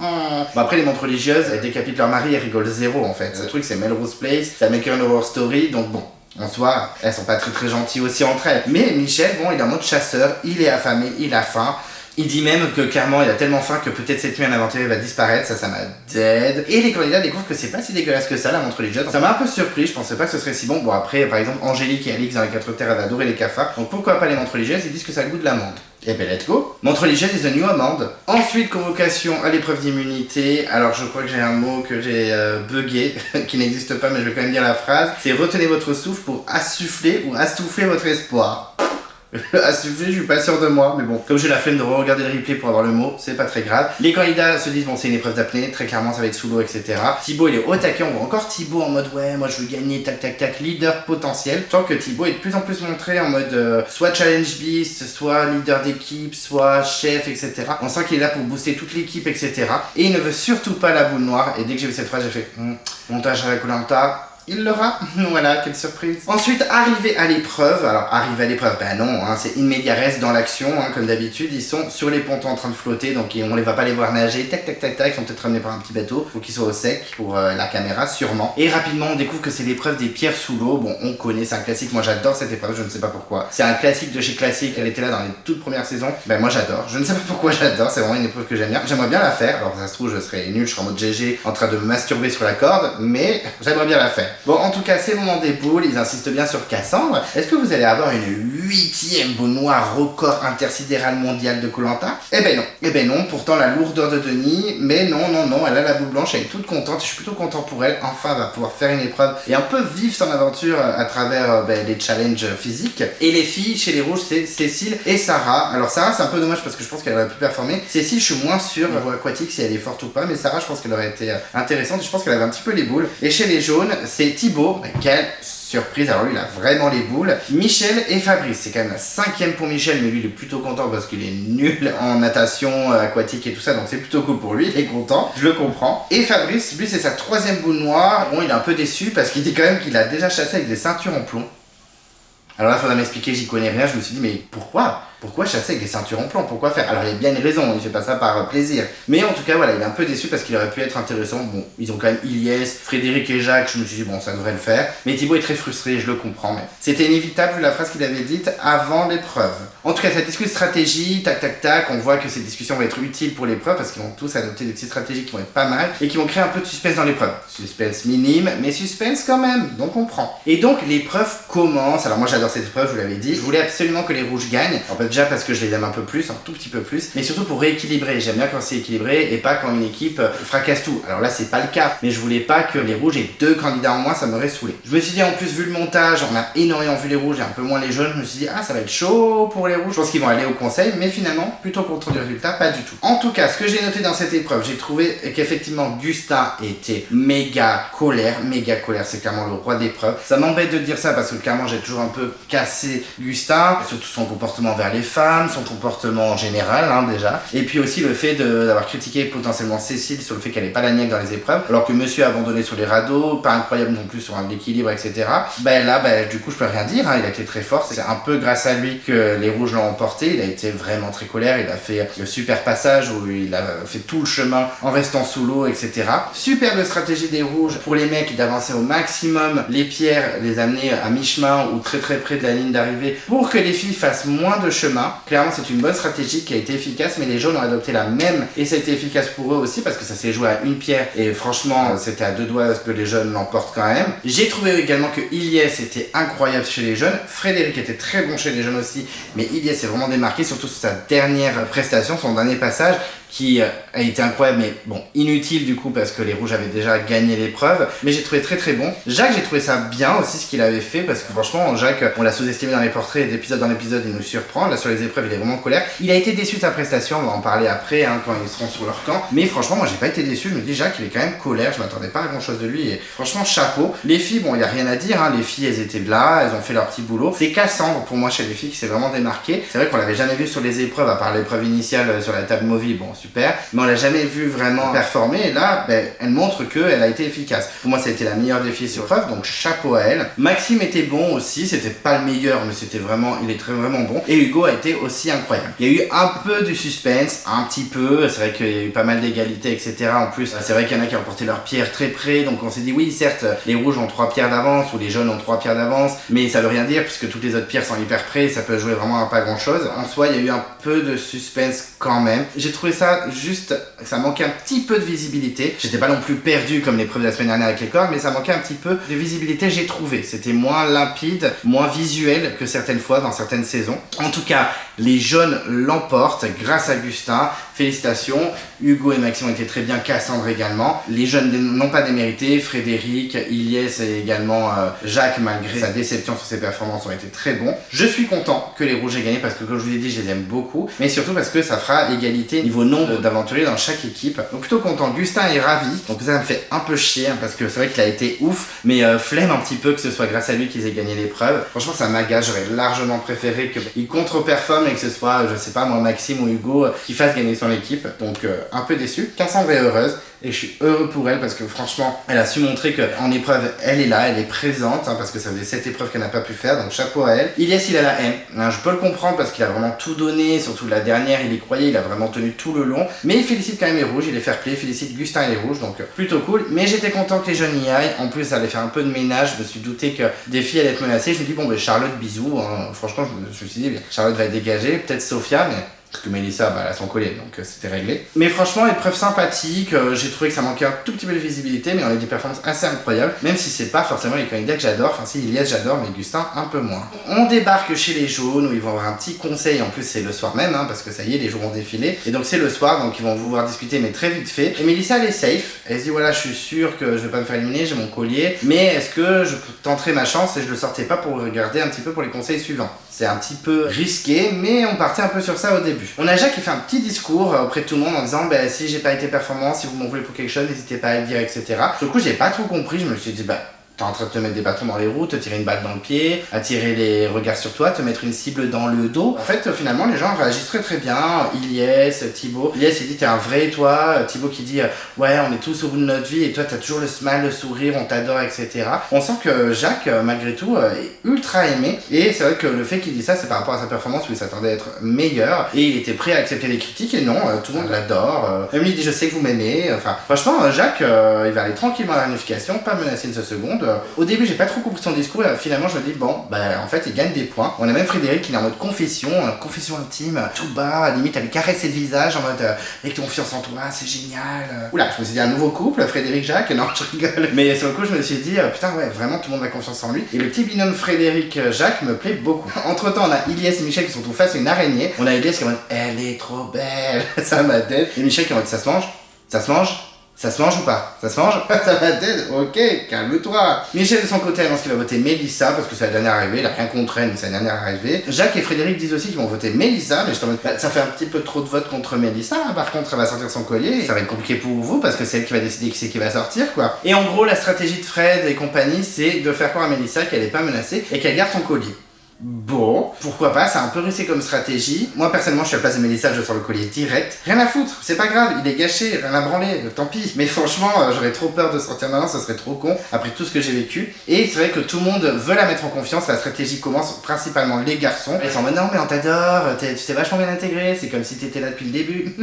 Bon, après, les montres religieuses, elles décapitent leur mari et rigolent zéro en fait. Ce truc, c'est Melrose Place, c'est American Horror Story, donc bon. En soi, elles sont pas très gentilles aussi entre elles. Mais Michel, bon, il est en mode chasseur, il est affamé, il a faim. Il dit même que clairement il a tellement faim que peut-être cette nuit un aventurier va disparaître, ça m'a dead. Et les candidats découvrent que c'est pas si dégueulasse que ça la montre religieuse. Ça m'a un peu surpris, je pensais pas que ce serait si bon. Bon après par exemple Angélique et Alix dans les 4 terres avaient adoré les cafards, donc pourquoi pas les montres religieuses, ils disent que ça a le goût de l'amande. Et ben let's go. Montre religieuse is the new amande. Ensuite convocation à l'épreuve d'immunité. Alors je crois que j'ai un mot que j'ai bugué, qui n'existe pas mais je vais quand même dire la phrase. C'est retenez votre souffle pour assouffler ou assouffer votre espoir. Assuffler, je suis pas sûr de moi, mais bon, comme j'ai la flemme de re-regarder le replay pour avoir le mot, c'est pas très grave. Les candidats se disent bon c'est une épreuve d'apnée, très clairement ça va être sous l'eau, etc. Thibaut il est au taquet, on voit encore Thibaut en mode ouais moi je veux gagner, tac tac tac, leader potentiel. Tant que Thibaut est de plus en plus montré en mode soit challenge beast, soit leader d'équipe, soit chef, etc. On sent qu'il est là pour booster toute l'équipe, etc. Et il ne veut surtout pas la boule noire, et dès que j'ai vu cette phrase j'ai fait montage à la Koh Lanta. Il l'aura, voilà, quelle surprise. Ensuite, arrivé à l'épreuve, alors arrivé à l'épreuve, ben non, c'est in media res dans l'action, comme d'habitude, ils sont sur les pontons en train de flotter, donc on les va pas les voir nager, tac tac tac tac, ils sont peut-être ramenés par un petit bateau, faut qu'ils soient au sec pour la caméra, sûrement. Et rapidement, on découvre que c'est l'épreuve des pierres sous l'eau, bon, on connaît, c'est un classique, moi j'adore cette épreuve, je ne sais pas pourquoi. C'est un classique de chez Classique, elle était là dans les toutes premières saisons, ben moi j'adore, je ne sais pas pourquoi j'adore, c'est vraiment une épreuve que j'aime bien. J'aimerais bien la faire, alors ça se trouve je serais nul, je serais en mode GG en train de me masturber sur la corde, mais j'aimerais bien la faire. Bon, en tout cas, c'est le moment des boules, ils insistent bien sur Cassandre. Est-ce que vous allez avoir une 8e boule noire record intersidéral mondial de Koh Lanta? Eh ben non, pourtant la lourdeur de Denis, mais non, elle a la boule blanche, elle est toute contente, je suis plutôt content pour elle, enfin elle va pouvoir faire une épreuve et un peu vivre son aventure à travers les challenges physiques. Et les filles, chez les rouges, c'est Cécile et Sarah. Alors Sarah, c'est un peu dommage parce que je pense qu'elle aurait pu performer. Cécile, je suis moins sûr niveau aquatique si elle est forte ou pas, mais Sarah, je pense qu'elle aurait été intéressante, je pense qu'elle avait un petit peu les boules. Et chez les jaunes, c'est Thibaut, quelle surprise, alors lui il a vraiment les boules. Michel et Fabrice, c'est quand même la 5e pour Michel, mais lui il est plutôt content parce qu'il est nul en natation aquatique et tout ça, donc c'est plutôt cool pour lui, il est content, je le comprends. Et Fabrice, lui c'est sa 3e boule noire, bon il est un peu déçu parce qu'il dit quand même qu'il a déjà chassé avec des ceintures en plomb. Alors là, il faudra m'expliquer, j'y connais rien, je me suis dit, mais pourquoi chasser avec des ceintures en plomb? Pourquoi faire? Alors il y a bien une raison, il fait pas ça par plaisir. Mais en tout cas, voilà, il est un peu déçu parce qu'il aurait pu être intéressant. Bon, ils ont quand même Ilyes, Frédéric et Jacques, je me suis dit, bon, ça devrait le faire. Mais Thibaut est très frustré, je le comprends, mais c'était inévitable vu la phrase qu'il avait dite avant l'épreuve. En tout cas, ça discute stratégie, tac tac tac, on voit que ces discussions vont être utiles pour l'épreuve parce qu'ils vont tous adopter des petites stratégies qui vont être pas mal et qui vont créer un peu de suspense dans l'épreuve. Suspense minime, mais suspense quand même, donc on prend. Et donc l'épreuve commence. Alors moi j'adore cette épreuve, je vous l'avais dit. Je voulais absolument que les rouges gagnent. En fait, déjà parce que je les aime un peu plus, un tout petit peu plus, mais surtout pour rééquilibrer. J'aime bien quand c'est équilibré et pas quand une équipe fracasse tout. Alors là, c'est pas le cas, mais je voulais pas que les rouges aient 2 candidats en moins, ça m'aurait saoulé. Je me suis dit, en plus, vu le montage, on a énormément vu les rouges et un peu moins les jaunes. Je me suis dit, ça va être chaud pour les rouges. Je pense qu'ils vont aller au conseil, mais finalement, plutôt content du résultat, pas du tout. En tout cas, ce que j'ai noté dans cette épreuve, j'ai trouvé qu'effectivement, Gustin était méga colère, c'est clairement le roi d'épreuve. Ça m'embête de dire ça parce que clairement, j'ai toujours un peu cassé Gustin, surtout son comportement vers les femmes, son comportement en général déjà, et puis aussi le fait d'avoir critiqué potentiellement Cécile sur le fait qu'elle n'est pas la niaque dans les épreuves, alors que monsieur a abandonné sur les radeaux, pas incroyable non plus sur l'équilibre, etc. Du coup je peux rien dire, il a été très fort, c'est un peu grâce à lui que les rouges l'ont emporté, il a été vraiment très colère, il a fait le super passage où il a fait tout le chemin en restant sous l'eau, etc. Superbe stratégie des rouges pour les mecs d'avancer au maximum les pierres, les amener à mi-chemin ou très très près de la ligne d'arrivée pour que les filles fassent moins de chemin. Clairement c'est une bonne stratégie qui a été efficace, mais les jaunes ont adopté la même et ça a été efficace pour eux aussi parce que ça s'est joué à une pierre et franchement c'était à 2 doigts que les jaunes l'emportent quand même. J'ai trouvé également que Ilyes était incroyable chez les jeunes, Frédéric était très bon chez les jeunes aussi, mais Ilyes s'est vraiment démarqué surtout sur sa dernière prestation, son dernier passage qui a été incroyable, mais bon, inutile du coup parce que les rouges avaient déjà gagné l'épreuve, mais j'ai trouvé très très bon. Jacques, j'ai trouvé ça bien aussi ce qu'il avait fait, parce que franchement, Jacques, on l'a sous-estimé dans les portraits, d'épisode dans l'épisode, il nous surprend. Là sur les épreuves, il est vraiment en colère. Il a été déçu de sa prestation, on va en parler après quand ils seront sur leur camp, mais franchement, moi j'ai pas été déçu. Je me dis, Jacques, il est quand même colère, je m'attendais pas à grand chose de lui, et franchement, chapeau. Les filles, bon, il y a rien à dire, les filles, elles étaient là, elles ont fait leur petit boulot. C'est Cassandre pour moi chez les filles qui s'est vraiment démarqué. C'est vrai qu'on l'avait jamais vu sur les épreuves, à part l'épreuve initiale sur la table Movie, bon super, mais on l'a jamais vu vraiment performer, et là, elle montre qu'elle a été efficace. Pour moi, ça a été la meilleure des filles sur l'épreuve, donc chapeau à elle. Maxime était bon aussi, c'était pas le meilleur, mais c'était vraiment, il est vraiment bon. Et Hugo a été aussi incroyable. Il y a eu un peu du suspense, un petit peu, c'est vrai qu'il y a eu pas mal d'égalité, etc. En plus, c'est vrai qu'il y en a qui ont porté leurs pierres très près, donc on s'est dit oui, certes, les rouges ont 3 pierres d'avance, ou les jaunes ont 3 pierres d'avance, mais ça veut rien dire, puisque toutes les autres pierres sont hyper près, ça peut jouer vraiment à pas grand chose. En soi, il y a eu un peu de suspense quand même. J'ai trouvé ça juste, ça manquait un petit peu de visibilité. J'étais pas non plus perdu comme l'épreuve de la semaine dernière avec les cordes, mais ça manquait un petit peu de visibilité, j'ai trouvé. C'était moins limpide, moins visuel que certaines fois dans certaines saisons. En tout cas, les jaunes l'emportent grâce à Gustin. Félicitations. Hugo et Maxime ont été très bien, Cassandre également. Les jeunes n'ont pas démérité. Frédéric, Ilyes et également Jacques, malgré sa déception sur ses performances, ont été très bons. Je suis content que les rouges aient gagné parce que, comme je vous l'ai dit, je les aime beaucoup. Mais surtout parce que ça fera égalité niveau nombre d'aventuriers dans chaque équipe. Donc plutôt content. Gustin est ravi. Donc ça me fait un peu chier parce que c'est vrai qu'il a été ouf. Mais flemme un petit peu que ce soit grâce à lui qu'ils aient gagné l'épreuve. Franchement, ça m'agace. J'aurais largement préféré qu'il contre-performe et que ce soit, je sais pas moi, Maxime ou Hugo qui fasse gagner son équipe. Donc un peu déçu. Cassandre est heureuse. Et je suis heureux pour elle parce que franchement, elle a su montrer qu'en épreuve, elle est là, elle est présente, parce que ça faisait 7 épreuves qu'elle n'a pas pu faire, donc chapeau à elle. Ilyes, il a la haine. Je peux le comprendre parce qu'il a vraiment tout donné, surtout la dernière, il y croyait, il a vraiment tenu tout le long. Mais il félicite quand même les rouges, il est fair play, félicite Gustin et les rouges, donc plutôt cool. Mais j'étais content que les jeunes y aillent. En plus, ça allait faire un peu de ménage. Je me suis douté que des filles allaient être menacées. Je me dis, bon, Charlotte, bisous. Franchement, je me suis dit, Charlotte va être dégagée, peut-être Sophia, mais. Parce que Mélissa, elle a son collier, donc c'était réglé. Mais franchement, épreuve sympathique, j'ai trouvé que ça manquait un tout petit peu de visibilité, mais on a eu des performances assez incroyables, même si c'est pas forcément les candidats que j'adore, enfin si Ilyes j'adore, mais Gustin un peu moins. On débarque chez les jaunes, où ils vont avoir un petit conseil, en plus c'est le soir même, parce que ça y est, les jours ont défilé, et donc c'est le soir, donc ils vont pouvoir discuter, mais très vite fait. Et Mélissa, elle est safe, elle se dit voilà, je suis sûre que je vais pas me faire éliminer, j'ai mon collier, mais est-ce que je tenterai ma chance et je le sortais pas pour regarder un petit peu pour les conseils suivants. C'est un petit peu risqué, mais on partait un peu sur ça au début. On a Jacques qui fait un petit discours auprès de tout le monde en disant si j'ai pas été performant, si vous m'en voulez pour quelque chose, n'hésitez pas à le dire, etc. Du coup, j'ai pas trop compris, je me suis dit t'es en train de te mettre des bâtons dans les roues, te tirer une balle dans le pied, attirer les regards sur toi, te mettre une cible dans le dos. En fait, finalement, les gens réagissent très très bien. Ilyes, Thibaut. Ilyes, il dit t'es un vrai toi. Thibaut qui dit ouais, on est tous au bout de notre vie et toi t'as toujours le smile, le sourire, on t'adore, etc. On sent que Jacques, malgré tout, est ultra aimé. Et c'est vrai que le fait qu'il dise ça, c'est par rapport à sa performance où il s'attendait à être meilleur. Et il était prêt à accepter les critiques et non, tout le monde l'adore. Même lui dit je sais que vous m'aimez. Enfin, franchement, Jacques, il va aller tranquillement à la réunification, pas menacer une seule seconde. Au début, j'ai pas trop compris son discours et finalement, je me dis, en fait, il gagne des points. On a même Frédéric qui est en mode confession intime, tout bas, limite, elle lui caresse le visage en mode, avec confiance en toi, c'est génial. Oula, je me suis dit, un nouveau couple, Frédéric-Jacques, non, je rigole. Mais sur le coup, je me suis dit, putain, ouais, vraiment, tout le monde a confiance en lui. Et le petit binôme Frédéric-Jacques me plaît beaucoup. Entre temps, on a Ilyes et Michel qui sont tout face à une araignée. On a Ilyes qui est en mode, elle est trop belle, ça m'a dead. Et Michel qui est en mode, ça se mange. Ça se mange ou pas? Ça se mange? Ça va dead? Ok, calme-toi. Michel de son côté annonce qu'il va voter Mélissa parce que c'est la dernière arrivée, il a rien contre elle, mais c'est la dernière arrivée. Jacques et Frédéric disent aussi qu'ils vont voter Mélissa, mais je t'en mode, ça fait un petit peu trop de votes contre Mélissa. Par contre, elle va sortir son collier, ça va être compliqué pour vous parce que c'est elle qui va décider qui c'est qui va sortir, quoi. Et en gros, la stratégie de Fred et compagnie, c'est de faire croire à Mélissa qu'elle est pas menacée et qu'elle garde son collier. Bon, pourquoi pas, c'est un peu risqué comme stratégie. Moi personnellement, je suis à la place de Mélissa, je sors le collier direct. Rien à foutre, c'est pas grave, il est gâché, rien à branler, tant pis. Mais franchement, j'aurais trop peur de sortir maintenant, ça serait trop con, après tout ce que j'ai vécu. Et c'est vrai que tout le monde veut la mettre en confiance, la stratégie commence principalement les garçons. Ils sont en mode non mais on t'adore, tu t'es vachement bien intégré, c'est comme si t'étais là depuis le début.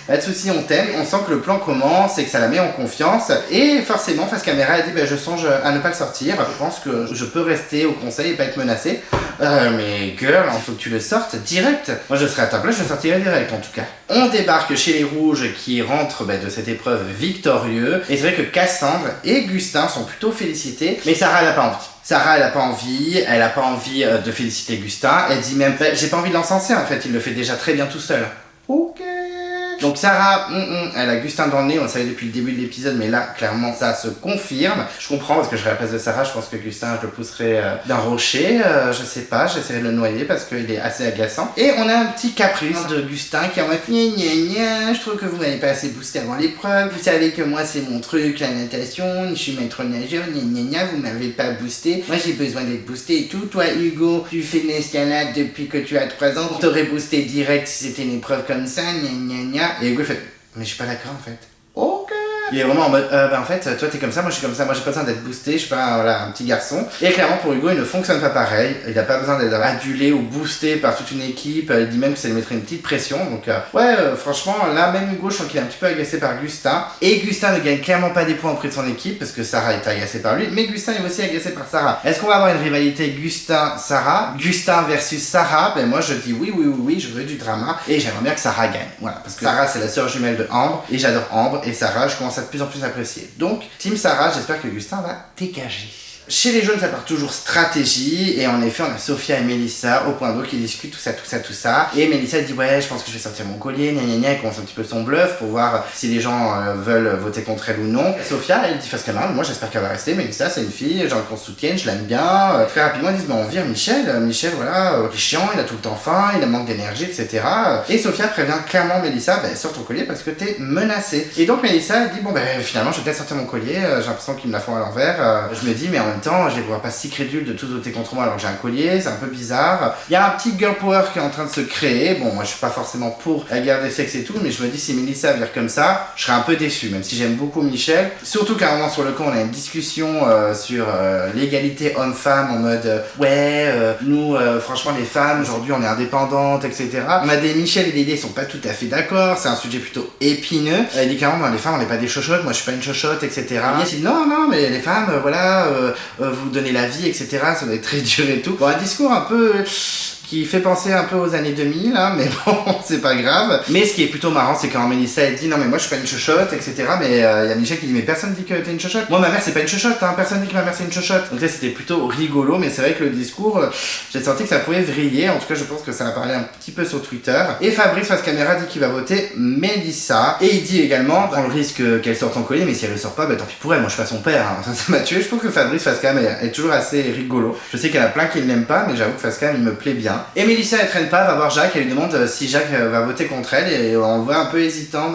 Pas de soucis, on t'aime. On sent que le plan commence et que ça la met en confiance. Et forcément, face caméra, elle dit je songe à ne pas le sortir, je pense que je peux rester au conseil et pas être menacée. Mais girl, il faut que tu le sortes direct. Moi je serais à ta place, je le sortirais direct en tout cas. On débarque chez les rouges qui rentrent de cette épreuve victorieux. Et c'est vrai que Cassandre et Gustin sont plutôt félicités. Mais Sarah elle a pas envie. Sarah elle a pas envie de féliciter Gustin. Elle dit même j'ai pas envie de l'encenser en fait, il le fait déjà très bien tout seul. Ok. Donc Sarah, elle a Gustin dans le nez, on le savait depuis le début de l'épisode, mais là, clairement, ça se confirme. Je comprends, parce que je serais à la place de Sarah, je pense que Gustin, je le pousserais d'un rocher, je sais pas, j'essaierai de le noyer parce qu'il est assez agaçant. Et on a un petit caprice de Gustin qui est en mode je trouve que vous m'avez pas assez boosté avant l'épreuve, vous savez que moi c'est mon truc, la natation, je suis maître nageur, vous m'avez pas boosté, moi j'ai besoin d'être boosté et tout. Toi Hugo, tu fais de l'escalade depuis que tu as 3 ans, on t'aurait boosté direct si c'était une épreuve comme ça, Et Hugo fait, mais je suis pas d'accord en fait. Ok. Il est vraiment en mode, en fait, toi t'es comme ça, moi je suis comme ça, moi j'ai pas besoin d'être boosté, je suis pas voilà, un petit garçon. Et clairement pour Hugo, il ne fonctionne pas pareil, il a pas besoin d'être adulé ou boosté par toute une équipe, il dit même que ça lui mettrait une petite pression, donc franchement, là même Hugo, je sens qu'il est un petit peu agacé par Gustin. Et Gustin ne gagne clairement pas des points auprès de son équipe, parce que Sarah est agacée par lui, mais Gustin est aussi agacé par Sarah. Est-ce qu'on va avoir une rivalité Gustin-Sarah, Gustin versus Sarah? Ben moi je dis oui, je veux du drama, et j'aimerais bien que Sarah gagne, voilà, parce que Sarah c'est la sœur jumelle de Ambre, et j'adore Ambre, et Sarah, je commence à de plus en plus apprécier. Donc, Team Sarah, j'espère que Gustin va dégager. Chez les jeunes, ça part toujours stratégie, et en effet, on a Sophia et Mélissa au point d'eau qui discutent tout ça. Et Mélissa dit ouais, je pense que je vais sortir mon collier, elle commence un petit peu son bluff pour voir si les gens veulent voter contre elle ou non. Sophia, elle dit face camarade, moi j'espère qu'elle va rester. Mélissa, c'est une fille, j'ai envie qu'on se soutienne, je l'aime bien. Très rapidement, ils disent on vire Michel. Michel, voilà, il est chiant, il a tout le temps faim, il a manque d'énergie, etc. Et Sophia prévient clairement Mélissa, sors ton collier parce que t'es menacée. Et donc Mélissa, elle dit finalement, je vais peut-être sortir mon collier, j'ai l'impression qu'ils me la font à l'envers. Je me dis, mais en même temps, je les vois pas si crédules de tout voter contre moi alors que j'ai un collier, c'est un peu bizarre. Il y a un petit girl power qui est en train de se créer. Bon, moi je suis pas forcément pour la guerre des sexes et tout, mais je me dis si Mélissa vire comme ça, je serais un peu déçu, même si j'aime beaucoup Michel. Surtout qu'à un moment sur le camp, on a une discussion sur l'égalité homme-femme en mode nous, franchement, les femmes, aujourd'hui on est indépendantes, etc. On a des Michel et Dédé, ils sont pas tout à fait d'accord, c'est un sujet plutôt épineux. Il dit clairement, les femmes on n'est pas des chochottes, moi je suis pas une chochotte, etc. Et il dit non, mais les femmes, vous donner la vie, etc. Ça doit être très dur et tout. Bon, un discours un peu qui fait penser un peu aux années 2000, hein, mais bon, c'est pas grave. Mais ce qui est plutôt marrant, c'est quand Mélissa, elle dit non mais moi je suis pas une chochotte, etc. Mais y a Michel qui dit mais personne dit que t'es une chochotte. Moi ma mère c'est pas une chochotte, hein, personne dit que ma mère c'est une chochotte. Donc là c'était plutôt rigolo, mais c'est vrai que le discours, j'ai senti que ça pouvait vriller. En tout cas je pense que ça a parlé un petit peu sur Twitter. Et Fabrice face caméra dit qu'il va voter Mélissa. Et il dit également, prend le risque qu'elle sorte son collier, mais si elle le sort pas, tant pis pour elle, moi je suis pas son père, hein. Ça m'a tué. Je trouve que Fabrice face caméra est toujours assez rigolo. Je sais qu'il y en a plein qui ne l'aiment pas, mais j'avoue que face cam il me plaît bien. Et Mélissa elle traîne pas, va voir Jacques, elle lui demande si Jacques va voter contre elle et on le voit un peu hésitant,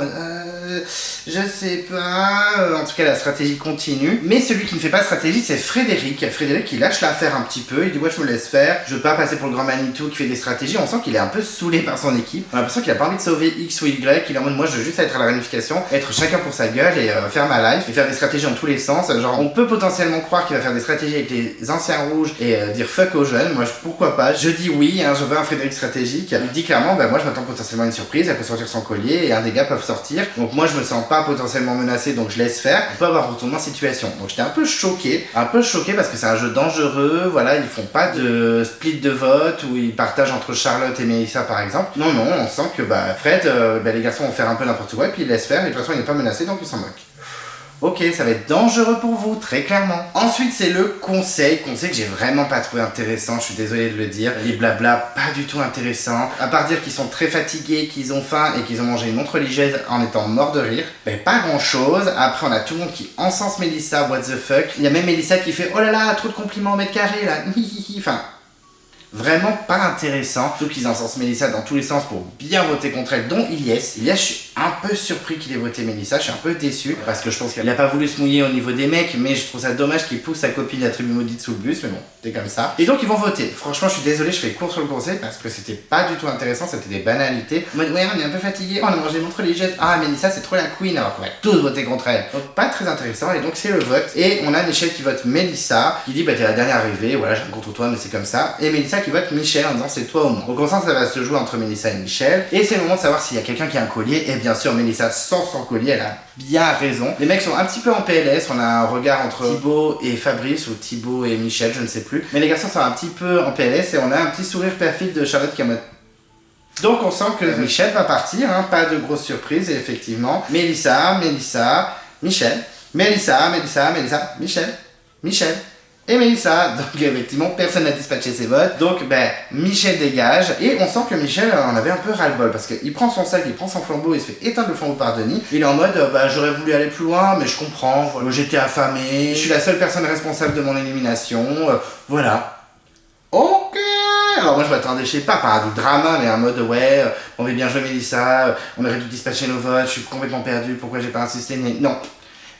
je sais pas, en tout cas la stratégie continue. Mais celui qui ne fait pas de stratégie c'est Frédéric. Frédéric il lâche l'affaire un petit peu, il dit ouais je me laisse faire, je veux pas passer pour le grand Manitou qui fait des stratégies. On sent qu'il est un peu saoulé par son équipe, on a l'impression qu'il a pas envie de sauver X ou Y, il est en mode moi je veux juste être à la réunification, être chacun pour sa gueule et faire ma life et faire des stratégies dans tous les sens. Genre on peut potentiellement croire qu'il va faire des stratégies avec les anciens rouges et dire fuck aux jeunes. Moi pourquoi pas, je dis oui, hein, je veux un Frédéric stratégique. Il dit clairement moi je m'attends potentiellement à une surprise, elle peut sortir son collier et un des gars peuvent sortir, donc moi je me sens pas potentiellement menacé, donc je laisse faire. On peut avoir retournement de situation. Donc j'étais un peu choqué parce que c'est un jeu dangereux, voilà, ils font pas de split de vote où ils partagent entre Charlotte et Mélissa par exemple. Non, on sent que Fred, les garçons vont faire un peu n'importe quoi et puis ils laissent faire et de toute façon il n'est pas menacé donc il s'en moque. Ok, ça va être dangereux pour vous, très clairement. Ensuite, c'est le conseil que j'ai vraiment pas trouvé intéressant, je suis désolé de le dire. Les blabla, pas du tout intéressant. À part dire qu'ils sont très fatigués, qu'ils ont faim et qu'ils ont mangé une montre religieuse en étant morts de rire. Pas grand chose. Après, on a tout le monde qui encense Mélissa, what the fuck. Il y a même Mélissa qui fait oh là là, trop de compliments au mètre carré là. Enfin, vraiment pas intéressant. Surtout qu'ils encensent Mélissa dans tous les sens pour bien voter contre elle, dont Ilyes. Ilyes, je suis un peu surpris qu'il ait voté Mélissa, je suis un peu déçu, parce que je pense qu'il a pas voulu se mouiller au niveau des mecs, mais je trouve ça dommage qu'il pousse sa copine la tribu maudite sous le bus, mais bon, c'est comme ça. Et donc ils vont voter. Franchement, je suis désolé, je fais court sur le conseil, parce que c'était pas du tout intéressant, c'était des banalités. Ouais, on est un peu fatigué, on a mangé une montre religieuse, ah Mélissa c'est trop la queen, alors qu'on va tous voter contre elle. Donc pas très intéressant, et donc c'est le vote. Et on a Michel qui vote Mélissa, qui dit t'es la dernière arrivée, voilà, j'aime contre toi, mais c'est comme ça. Et Mélissa qui vote Michel en disant c'est toi ou moi. Donc on sent que ça va se jouer entre Mélissa et Michel, et c'est le moment de savoir s'il y a quelqu'un qui a un collier, et bien sûr Mélissa sans son collier, elle a bien raison. Les mecs sont un petit peu en PLS, on a un regard entre Thibaut et Fabrice, ou Thibaut et Michel, je ne sais plus. Mais les garçons sont un petit peu en PLS, et on a un petit sourire perfide de Charlotte qui est en mode... Donc on sent que Michel va partir, hein, pas de grosse surprise, et effectivement, Mélissa, Michel, Mélissa, Michel, et Mélissa. Donc effectivement, personne n'a dispatché ses votes. Donc Michel dégage. Et on sent que Michel en avait un peu ras-le-bol parce qu'il prend son sac, il prend son flambeau, il se fait éteindre le flambeau par Denis. Il est en mode j'aurais voulu aller plus loin, mais je comprends. Voilà, j'étais affamé, je suis la seule personne responsable de mon élimination. Voilà. Ok. Alors moi je m'attendais, je sais pas, à du drama, mais en mode on va bien jouer Mélissa, on aurait dû dispatcher nos votes, je suis complètement perdu, pourquoi j'ai pas insisté, non.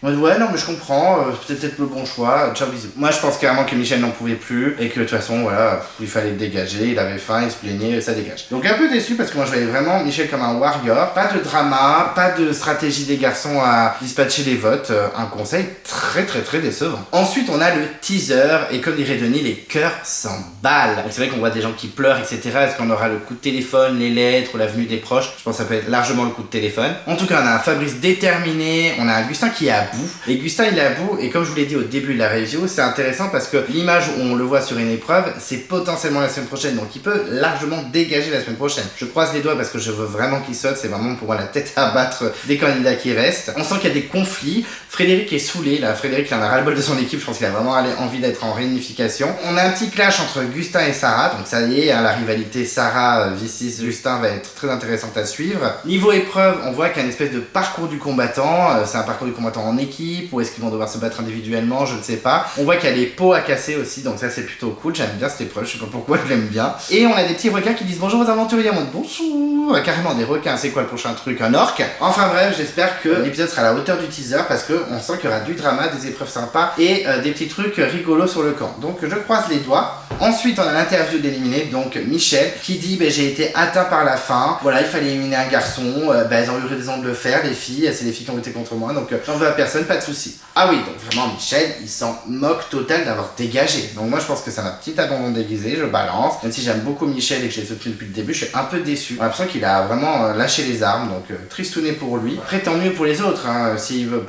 Moi, non, mais je comprends, c'est peut-être le bon choix, ciao, bisous. Moi, je pense clairement que Michel n'en pouvait plus et que de toute façon, voilà, il fallait le dégager, il avait faim, il se plaignait, ça dégage. Donc, un peu déçu parce que moi, je voyais vraiment Michel comme un warrior. Pas de drama, pas de stratégie des garçons à dispatcher les votes, un conseil très, très, très décevant. Ensuite, on a le teaser et comme dirait Denis, les cœurs s'emballent. Donc, c'est vrai qu'on voit des gens qui pleurent, etc. Est-ce qu'on aura le coup de téléphone, les lettres ou la venue des proches? Je pense que ça peut être largement le coup de téléphone. En tout cas, on a un Fabrice déterminé, on a un Augustin qui est à bout. Et Gustin il est à bout, et comme je vous l'ai dit au début de la review, c'est intéressant parce que l'image où on le voit sur une épreuve, c'est potentiellement la semaine prochaine, donc il peut largement dégager la semaine prochaine. Je croise les doigts parce que je veux vraiment qu'il saute, c'est vraiment pour moi la tête à battre des candidats qui restent. On sent qu'il y a des conflits, Frédéric est saoulé, là, Frédéric il en a ras-le-bol de son équipe, je pense qu'il a vraiment envie d'être en réunification. On a un petit clash entre Gustin et Sarah, donc ça y est, la rivalité Sarah vs Gustin va être très intéressante à suivre. Niveau épreuve, on voit qu'il y a une espèce de parcours du combattant, c'est un parcours du combattant en équipe, ou est-ce qu'ils vont devoir se battre individuellement, je ne sais pas. On voit qu'il y a des pots à casser aussi, donc ça c'est plutôt cool, j'aime bien cette épreuve, je sais pas pourquoi, je l'aime bien. Et on a des petits requins qui disent bonjour aux aventuriers en mode bonjour, carrément des requins, c'est quoi le prochain truc, un orque? Enfin bref, j'espère que l'épisode sera à la hauteur du teaser parce que on sent qu'il y aura du drama, des épreuves sympas et des petits trucs rigolos sur le camp. Donc je croise les doigts. Ensuite on a l'interview d'éliminer, donc Michel qui dit j'ai été atteint par la faim, voilà il fallait éliminer un garçon, elles ont eu raison de le faire, les filles, c'est les filles qui ont été contre moi, donc j'en veux à personne, pas de soucis. Ah oui, donc vraiment Michel, il s'en moque total d'avoir dégagé. Donc moi je pense que c'est un petit abandon déguisé, je balance. Même si j'aime beaucoup Michel et que je l'ai soutenu depuis le début, je suis un peu déçu. J'ai l'impression qu'il a vraiment lâché les armes, donc tristouné pour lui. Après tant mieux pour les autres, hein. S'il veut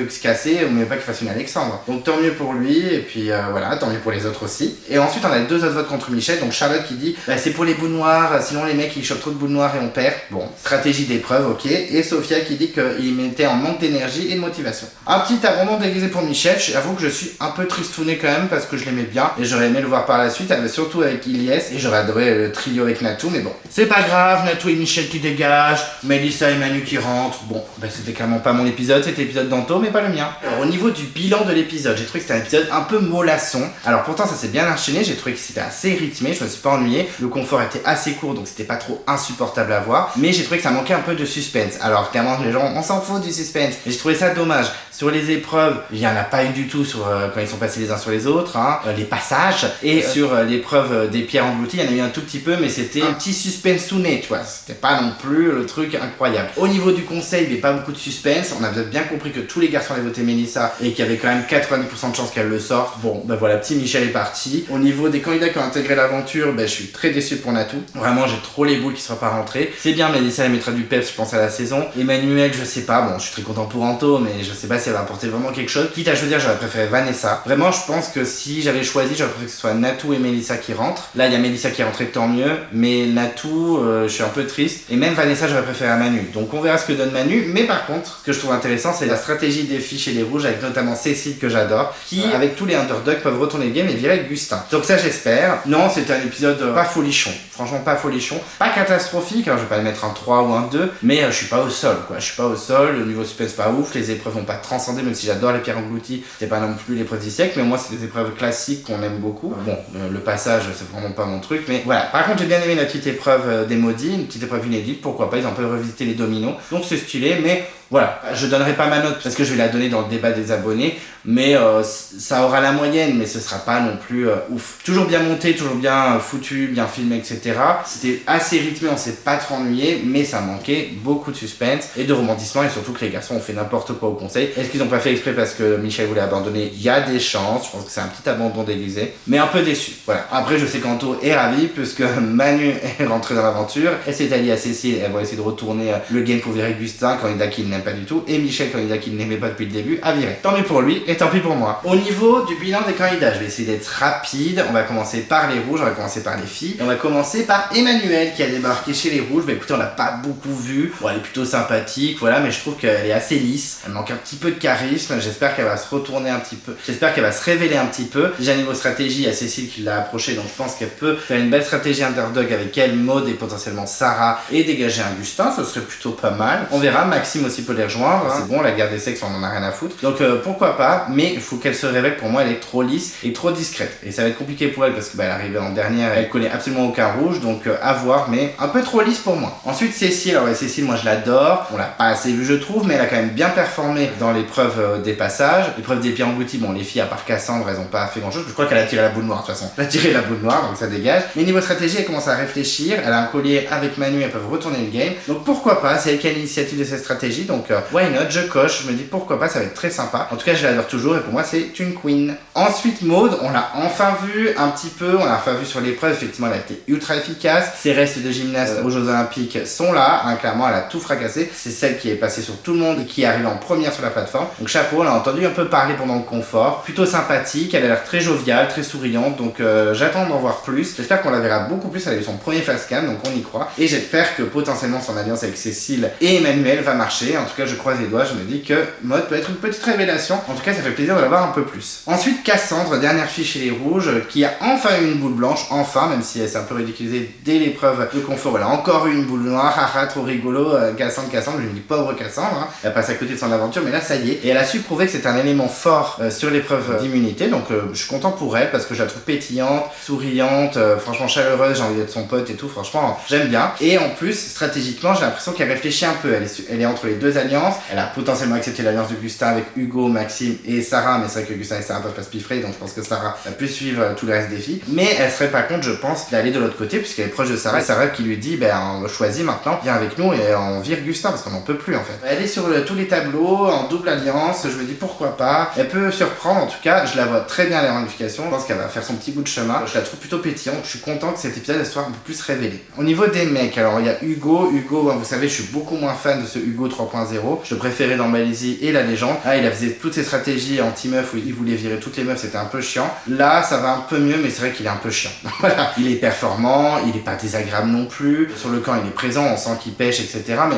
se casser, on ne met pas qu'il fasse une Alexandre. Donc tant mieux pour lui, et puis voilà, tant mieux pour les autres aussi. Et ensuite on a deux autres votes contre Michel, donc Charlotte qui dit c'est pour les bouts noirs, sinon les mecs ils chopent trop de bouts noirs et on perd. Bon, stratégie d'épreuve, ok. Et Sophia qui dit qu'il mettait en manque d'énergie et de motivation. Un petit abandon déguisé pour Michel, j'avoue que je suis un peu tristouné quand même parce que je l'aimais bien et j'aurais aimé le voir par la suite, surtout avec Ilyes et j'aurais adoré le trio avec Natou, mais bon, c'est pas grave, Natou et Michel qui dégagent, Mélissa et Manu qui rentrent, bon, c'était clairement pas mon épisode, c'était l'épisode d'Anto mais pas le mien. Alors au niveau du bilan de l'épisode, j'ai trouvé que c'était un épisode un peu mollasson, alors pourtant ça s'est bien enchaîné, j'ai trouvé que c'était assez rythmé, je me suis pas ennuyé, le confort était assez court donc c'était pas trop insupportable à voir, mais j'ai trouvé que ça manquait un peu de suspense, alors clairement les gens, on s'en fout du suspense, et j'ai trouvé ça dommage. Sur les épreuves, il n'y en a pas eu du tout sur, quand ils sont passés les uns sur les autres, hein, les passages. Et sur l'épreuve des pierres englouties, il y en a eu un tout petit peu, mais c'était un petit suspense sous nez, tu vois. C'était pas non plus le truc incroyable. Au niveau du conseil, il n'y avait pas beaucoup de suspense. On a bien compris que tous les garçons avaient voté Mélissa et qu'il y avait quand même 90% de chances qu'elle le sorte. Bon, voilà, petit Michel est parti. Au niveau des candidats qui ont intégré l'aventure, je suis très déçu pour Natou. Vraiment, j'ai trop les boules qui ne soient pas rentrées. C'est bien, Mélissa, elle mettra du peps, je pense, à la saison. Emmanuel, je sais pas, bon, je suis très content pour Anto, mais je sais pas si elle va apporter vraiment quelque chose. Quitte à choisir, j'aurais préféré Vanessa. Vraiment, je pense que si j'avais choisi, j'aurais préféré que ce soit Natou et Mélissa qui rentrent. Là, il y a Mélissa qui est rentrée, tant mieux. Mais Natou, je suis un peu triste. Et même Vanessa, j'aurais préféré à Manu. Donc, on verra ce que donne Manu. Mais par contre, ce que je trouve intéressant, c'est la stratégie des filles chez les rouges, avec notamment Cécile, que j'adore, qui, avec tous les underdogs, peuvent retourner le game et virer Gustin. Donc, ça, j'espère. Non, c'était un épisode pas folichon. Franchement, pas folichon. Pas catastrophique. Alors, je vais pas le mettre un 3 ou un 2. Mais je suis pas au sol, quoi. Je suis pas au sol. Le niveau suspense, pas ouf. Les épreuves n'ont pas transcendé, même si j'adore les pierres englouties. C'était pas non plus l'épreuve du siècle. Mais moi, c'est des épreuves classiques qu'on aime beaucoup. Bon, le passage, c'est vraiment pas mon truc. Mais voilà. Par contre, j'ai bien aimé la petite épreuve des maudits. Une petite épreuve inédite. Pourquoi pas? Ils ont un peu revisité les dominos. Donc, c'est stylé. Mais voilà, je donnerai pas ma note parce que je vais la donner dans le débat des abonnés, mais ça aura la moyenne, mais ce sera pas non plus ouf. Toujours bien monté, toujours bien foutu, bien filmé, etc. C'était assez rythmé, on s'est pas trop ennuyé, mais ça manquait beaucoup de suspense et de romantissement, et surtout que les garçons ont fait n'importe quoi au conseil. Est-ce qu'ils ont pas fait exprès parce que Michel voulait abandonner? Il y a des chances, je pense que c'est un petit abandon déguisé, mais un peu déçu. Voilà. Après, je sais qu'Anto est ravi puisque Manu est rentré dans l'aventure, elle s'est alliée à Cécile, elle va essayer de retourner le game pour virer Gustin, candidat qu'il n'aime pas du tout, et Michel, candidat qu'il n'aimait pas depuis le début, a viré. Tant mieux pour lui, et tant pis pour moi. Au niveau du bilan des candidats, je vais essayer d'être rapide. On va commencer par les rouges, on va commencer par les filles. Et on va commencer par Emmanuelle qui a débarqué chez les rouges. Bah écoutez, on l'a pas beaucoup vue. Bon, elle est plutôt sympathique, voilà, mais je trouve qu'elle est assez lisse. Elle manque un petit peu de charisme. J'espère qu'elle va se retourner un petit peu. J'espère qu'elle va se révéler un petit peu. Déjà niveau stratégie, il y a Cécile qui l'a approchée, donc je pense qu'elle peut faire une belle stratégie underdog avec elle, Maud et potentiellement Sarah, et dégager un Gustin. Ce serait plutôt pas mal. On verra. Maxime aussi peut les rejoindre. Hein. C'est bon, la guerre des sexes, on en a rien à foutre. Donc pourquoi pas, mais il faut qu'elle se révèle. Pour moi, elle est trop lisse et trop discrète. Et ça va être compliqué pour elle parce que elle est arrivée en dernière, elle connaît absolument aucun rouge, donc à voir, mais un peu trop lisse pour moi. Ensuite, Cécile. Alors Cécile, moi je l'adore. On l'a pas assez vu, je trouve, mais elle a quand même bien performé dans l'épreuve des passages. L'épreuve des pieds engloutis, bon, les filles, à part Cassandre, elles ont pas fait grand chose. Je crois qu'elle a tiré la boule noire de toute façon. Elle a tiré la boule noire, donc ça dégage. Mais niveau stratégie, elle commence à réfléchir. Elle a un collier avec Manu, elles peuvent retourner le game. Donc pourquoi pas, c'est elle qui a l'initiative de cette stratégie. Donc why not, je coche, je me dis pourquoi pas, ça va être très sympa. En tout cas, je l'adore toujours et pour moi, c'est une queen. Ensuite, Maud, on l'a enfin vu un petit peu. On l'a enfin vu sur l'épreuve. Effectivement, elle a été ultra efficace. Ses restes de gymnaste aux Jeux Olympiques sont là. Hein, clairement, elle a tout fracassé. C'est celle qui est passée sur tout le monde et qui est arrivée en première sur la plateforme. Donc chapeau, on a entendu un peu parler pendant le confort. Plutôt sympathique, elle a l'air très joviale, très souriante. Donc j'attends d'en voir plus. J'espère qu'on la verra beaucoup plus. Elle a eu son premier face cam, donc on y croit. Et j'espère que potentiellement son alliance avec Cécile et Emmanuelle va marcher. En tout cas, je croise les doigts. Je me dis que Maud peut être une petite révélation. En tout cas, ça fait plaisir de la voir un peu plus. Ensuite, Cassandre, dernière fille chez les rouges, qui a enfin eu une boule blanche. Enfin, même si elle s'est un peu ridiculisée dès l'épreuve de confort. Elle a encore eu une boule noire. Haha, trop rigolo. Cassandre, je me dis pauvre Cassandre. Hein. Elle passe à côté de son aventure, mais là, ça y est. Et elle a su prouver que c'est un élément fort sur l'épreuve d'immunité. Donc, je suis content pour elle parce que je la trouve pétillante, souriante, franchement chaleureuse. J'ai envie d'être son pote et tout. Franchement, j'aime bien. Et en plus, stratégiquement, j'ai l'impression qu'elle réfléchit un peu. Elle est entre les deux alliances. Elle a potentiellement accepté l'alliance de Gustin avec Hugo, Maxime et Sarah. Mais c'est vrai que Gustin et Sarah peuvent pas se piffrer. Donc, je pense que Sarah a pu suivre tout le reste des filles. Mais elle serait pas contre, je pense, d'aller de l'autre côté puisqu'elle est proche de Sarah. Et Sarah qui lui dit, on choisit maintenant, viens avec nous et on vire Gustin parce qu'on n'en peut plus en fait. Elle est sur tous les tableaux en double alliance. Je me dis pourquoi pas. Elle peut surprendre. En tout cas, je la vois très bien à la réunification. Je pense qu'elle va faire son petit bout de chemin. Je la trouve plutôt pétillante. Je suis content que cet épisode soit un peu plus révélé. Au niveau des mecs, alors il y a Hugo. Hugo, vous savez, je suis beaucoup moins fan de ce Hugo 3.0. Je le préférais dans Malaisie et la légende. Là, il faisait toutes ses stratégies anti-meuf où il voulait virer toutes les meufs. C'était un peu chiant. Là, ça va un peu mieux, mais c'est vrai qu'il est un peu chiant. Voilà. Il est performant. Il est pas désagréable non plus. Sur le camp, il est présent. On sent qu'il pêche, etc. Mais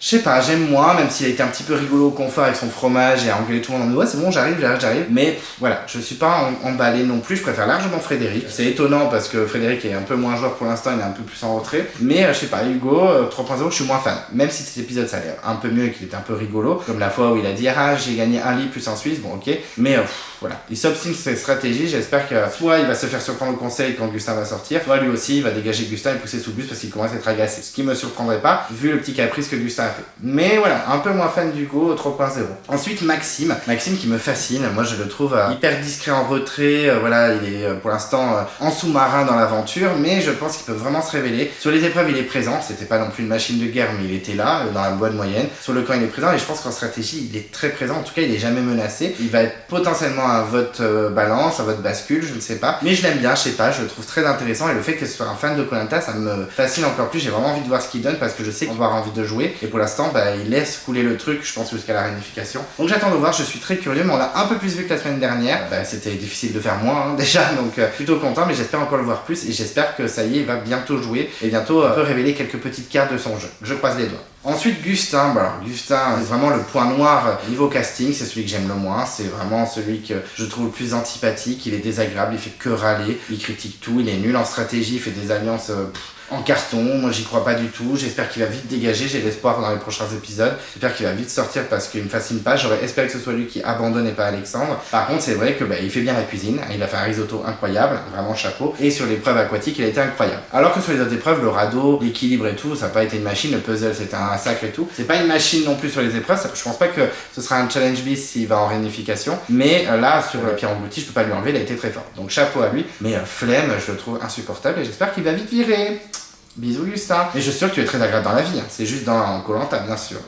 je sais pas, j'aime moins, même s'il a été un petit peu rigolo au confort avec son fromage et à engueuler tout le monde en mode ouais c'est bon j'arrive. Mais voilà, je suis pas emballé non plus, je préfère largement Frédéric. C'est étonnant parce que Frédéric est un peu moins joueur pour l'instant, il est un peu plus en retrait. Mais je sais pas, Hugo 3.0 je suis moins fan. Même si cet épisode ça a l'air un peu mieux et qu'il était un peu rigolo. Comme la fois où il a dit ah j'ai gagné un lit plus en Suisse, bon ok. Mais voilà, il s'obstine sur ses stratégies, j'espère que soit il va se faire surprendre au conseil quand Gustin va sortir, soit lui aussi il va dégager Gustin et pousser sous le bus parce qu'il commence à être agacé. Ce qui me surprendrait pas, vu le petit caprice que Gustin a fait. Mais voilà, un peu moins fan d'Hugo 3.0. Ensuite Maxime qui me fascine, moi je le trouve hyper discret en retrait, voilà, il est pour l'instant en sous-marin dans l'aventure, mais je pense qu'il peut vraiment se révéler. Sur les épreuves il est présent, c'était pas non plus une machine de guerre, mais il était là, dans la bonne moyenne. Sur le camp il est présent et je pense qu'en stratégie il est très présent, en tout cas il est jamais menacé. Il va être potentiellement un vote balance, un vote bascule, je ne sais pas. Mais je l'aime bien, je sais pas, je le trouve très intéressant et le fait que ce soit un fan de Koh Lanta, ça me fascine encore plus. J'ai vraiment envie de voir ce qu'il donne parce que je sais qu'il va avoir envie de jouer et pour l'instant il laisse couler le truc, je pense, jusqu'à la réunification. Donc j'attends de voir, je suis très curieux, mais on l'a un peu plus vu que la semaine dernière. C'était difficile de faire moins déjà, donc plutôt content, mais j'espère encore le voir plus et j'espère que ça y est, il va bientôt jouer et bientôt peut révéler quelques petites cartes de son jeu. Je croise les doigts. Ensuite Gustin, Gustin c'est vraiment le point noir niveau casting, c'est celui que j'aime le moins, c'est vraiment celui que je trouve le plus antipathique, il est désagréable, il fait que râler, il critique tout, il est nul en stratégie, il fait des alliances en carton, moi j'y crois pas du tout, j'espère qu'il va vite dégager, j'ai l'espoir dans les prochains épisodes, j'espère qu'il va vite sortir parce qu'il me fascine pas, j'aurais espéré que ce soit lui qui abandonne et pas Alexandre. Par contre c'est vrai que il fait bien la cuisine, il a fait un risotto incroyable, vraiment chapeau, et sur l'épreuve aquatique il a été incroyable. Alors que sur les autres épreuves, le radeau, l'équilibre et tout, ça n'a pas été une machine, le puzzle c'était un massacre et tout, c'est pas une machine non plus sur les épreuves, je pense pas que ce sera un challenge bis s'il va en réunification, mais là sur le pierre englouti je peux pas lui enlever, il a été très fort, donc chapeau à lui, mais flemme, je le trouve insupportable et j'espère qu'il va vite virer. Bisous Gustin. Mais je suis sûr que tu es très agréable dans la vie, c'est juste dans Koh Lanta bien sûr.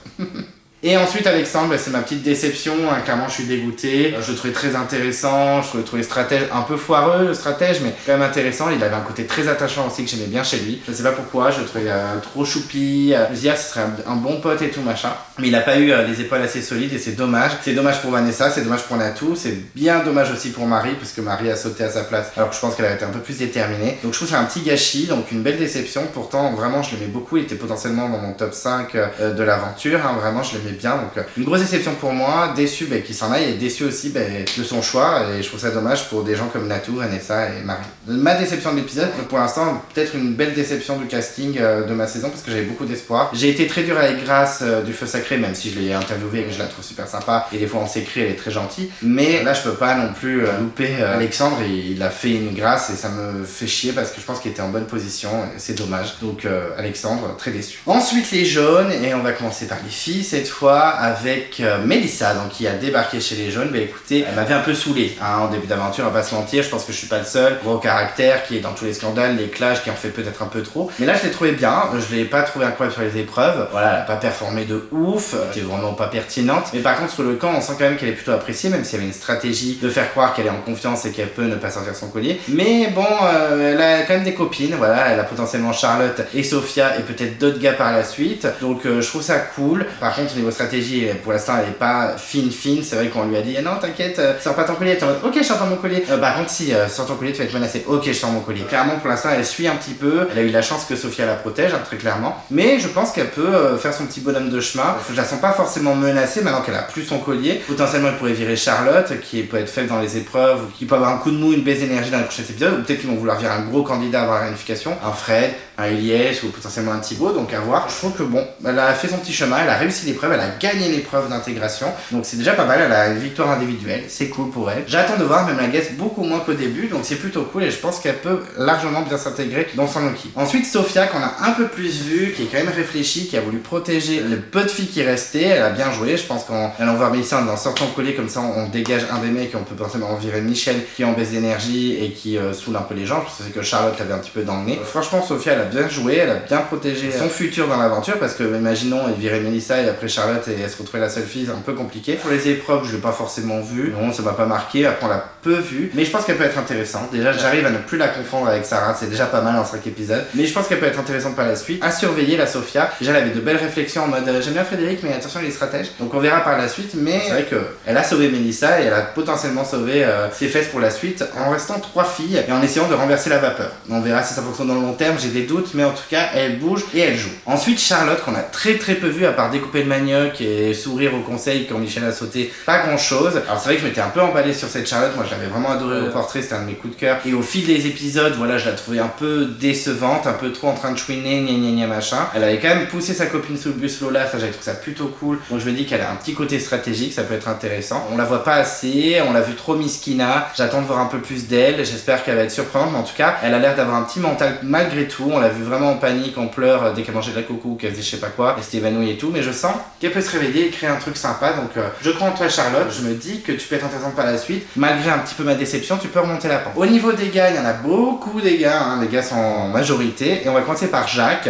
Et ensuite Alexandre, c'est ma petite déception, hein, clairement je suis dégoûté, je le trouvais très intéressant, je le trouvais stratège, un peu foireux le stratège, mais quand même intéressant, il avait un côté très attachant aussi que j'aimais bien chez lui. Je sais pas pourquoi, je le trouvais trop choupi, je me disais ce serait un bon pote et tout machin, mais il a pas eu les épaules assez solides et c'est dommage. C'est dommage pour Vanessa, c'est dommage pour Natou, c'est bien dommage aussi pour Marie, parce que Marie a sauté à sa place, alors que je pense qu'elle a été un peu plus déterminée. Donc je trouve que c'est un petit gâchis, donc une belle déception. Pourtant vraiment je l'aimais beaucoup, il était potentiellement dans mon top 5 de l'aventure, hein, vraiment je l'aimais bien. Donc une grosse déception pour moi, déçu qu'il s'en aille et déçu aussi de son choix, et je trouve ça dommage pour des gens comme Natou, Vanessa et Marie. Ma déception de l'épisode, pour l'instant peut-être une belle déception du casting de ma saison, parce que j'avais beaucoup d'espoir. J'ai été très dur avec Grace du Feu Sacré, même si je l'ai interviewée et que je la trouve super sympa, et des fois on s'écrit, elle est très gentille, mais là je peux pas non plus louper Alexandre, et il a fait une grâce et ça me fait chier parce que je pense qu'il était en bonne position, et c'est dommage. Donc Alexandre, très déçu. Ensuite les jaunes, et on va commencer par les filles cette fois avec Mélissa, donc qui a débarqué chez les jaunes. Écoutez, elle m'avait un peu saoulé hein, en début d'aventure, on va pas se mentir, je pense que je suis pas le seul, gros caractère qui est dans tous les scandales, les clashs, qui en fait peut-être un peu trop, mais là je l'ai trouvé bien, je l'ai pas trouvé incroyable sur les épreuves, voilà, elle a pas performé de ouf, c'était vraiment pas pertinente, mais par contre sur le camp on sent quand même qu'elle est plutôt appréciée, même s'il y avait une stratégie de faire croire qu'elle est en confiance et qu'elle peut ne pas sortir son collier, mais bon, elle a quand même des copines, voilà, elle a potentiellement Charlotte et Sophia et peut-être d'autres gars par la suite, donc je trouve ça cool. Par contre au niveau stratégie, pour l'instant elle est pas fine, c'est vrai qu'on lui a dit non t'inquiète, sors pas ton collier, t'es en mode ok je sors pas mon collier, par contre si sors ton collier tu vas être menacé, ok je sors mon collier. Clairement pour l'instant elle suit un petit peu, elle a eu la chance que Sophia la protège, hein, très clairement, mais je pense qu'elle peut faire son petit bonhomme de chemin. Je la sens pas forcément menacée maintenant qu'elle a plus son collier. Potentiellement elle pourrait virer Charlotte qui peut être faible dans les épreuves, ou qui peut avoir un coup de mou, une baisse d'énergie dans les prochains épisodes, ou peut-être qu'ils vont vouloir virer un gros candidat à avoir la réunification, un Fred, un Elias ou potentiellement un Thibaut, donc à voir. Je trouve que bon, elle a fait son petit chemin, elle a réussi l'épreuve, elle a gagné l'épreuve d'intégration, donc c'est déjà pas mal, elle a une victoire individuelle, c'est cool pour elle. J'attends de voir, même la guest beaucoup moins qu'au début, donc c'est plutôt cool et je pense qu'elle peut largement bien s'intégrer dans son équipe. Ensuite Sophia qu'on a un peu plus vu, qui est quand même réfléchie, qui a voulu protéger le peu de filles qui restaient, elle a bien joué, je pense qu'en allant voir Mélissa en sortant le collier comme ça on dégage un des mecs et on peut potentiellement virer Michel qui est en baisse d'énergie et qui saoule un peu les gens, je sais que Charlotte l'avait un petit peu dans le nez. Franchement Sophia elle a bien joué, elle a bien protégé son futur dans l'aventure, parce que imaginons elle virait Mélissa et après Charlotte et elle se retrouvait la seule fille, c'est un peu compliqué. Pour les épreuves je l'ai pas forcément vu, non ça m'a pas marqué, après on l'a peu vu, mais je pense qu'elle peut être intéressante. Déjà j'arrive à ne plus la confondre avec Sarah, c'est déjà pas mal en 5 épisodes, mais je pense qu'elle peut être intéressante par la suite, à surveiller la Sophia. Déjà elle avait de belles réflexions en mode j'aime bien Frédéric mais attention il est stratège, donc on verra par la suite, mais c'est vrai qu'elle a sauvé Mélissa et elle a potentiellement sauvé ses fesses pour la suite en restant 3 filles et en essayant de renverser la vapeur. On verra si ça fonctionne dans le long terme, j'ai des doutes, mais en tout cas elle bouge et elle joue. Ensuite Charlotte qu'on a très peu vu à part découper le manioc et sourire au conseil quand Michel a sauté, pas grand chose. Alors c'est vrai que je m'étais un peu emballé sur cette Charlotte, moi j'avais vraiment adoré le portrait, c'était un de mes coups de cœur, et au fil des épisodes voilà je la trouvais un peu décevante, un peu trop en train de chouiner, gna machin. Elle avait quand même poussé sa copine sous le bus Lola, ça j'avais trouvé ça plutôt cool, donc je me dis qu'elle a un petit côté stratégique, ça peut être intéressant. On la voit pas assez, on l'a vu trop miskina, j'attends de voir un peu plus d'elle, j'espère qu'elle va être surprenante, mais en tout cas elle a l'air d'avoir un petit mental malgré tout. On l'a vu vraiment en panique, en pleurs dès qu'elle mangeait de la coco, qu'elle faisait je sais pas quoi, elle s'était évanouie et tout, mais je sens qu'elle peut se réveiller et créer un truc sympa, donc je crois en toi Charlotte, je me dis que tu peux être intéressante par la suite, malgré un petit peu ma déception, tu peux remonter la pente. Au niveau des gars, il y en a beaucoup des gars, hein. Les gars sont en majorité, et on va commencer par Jacques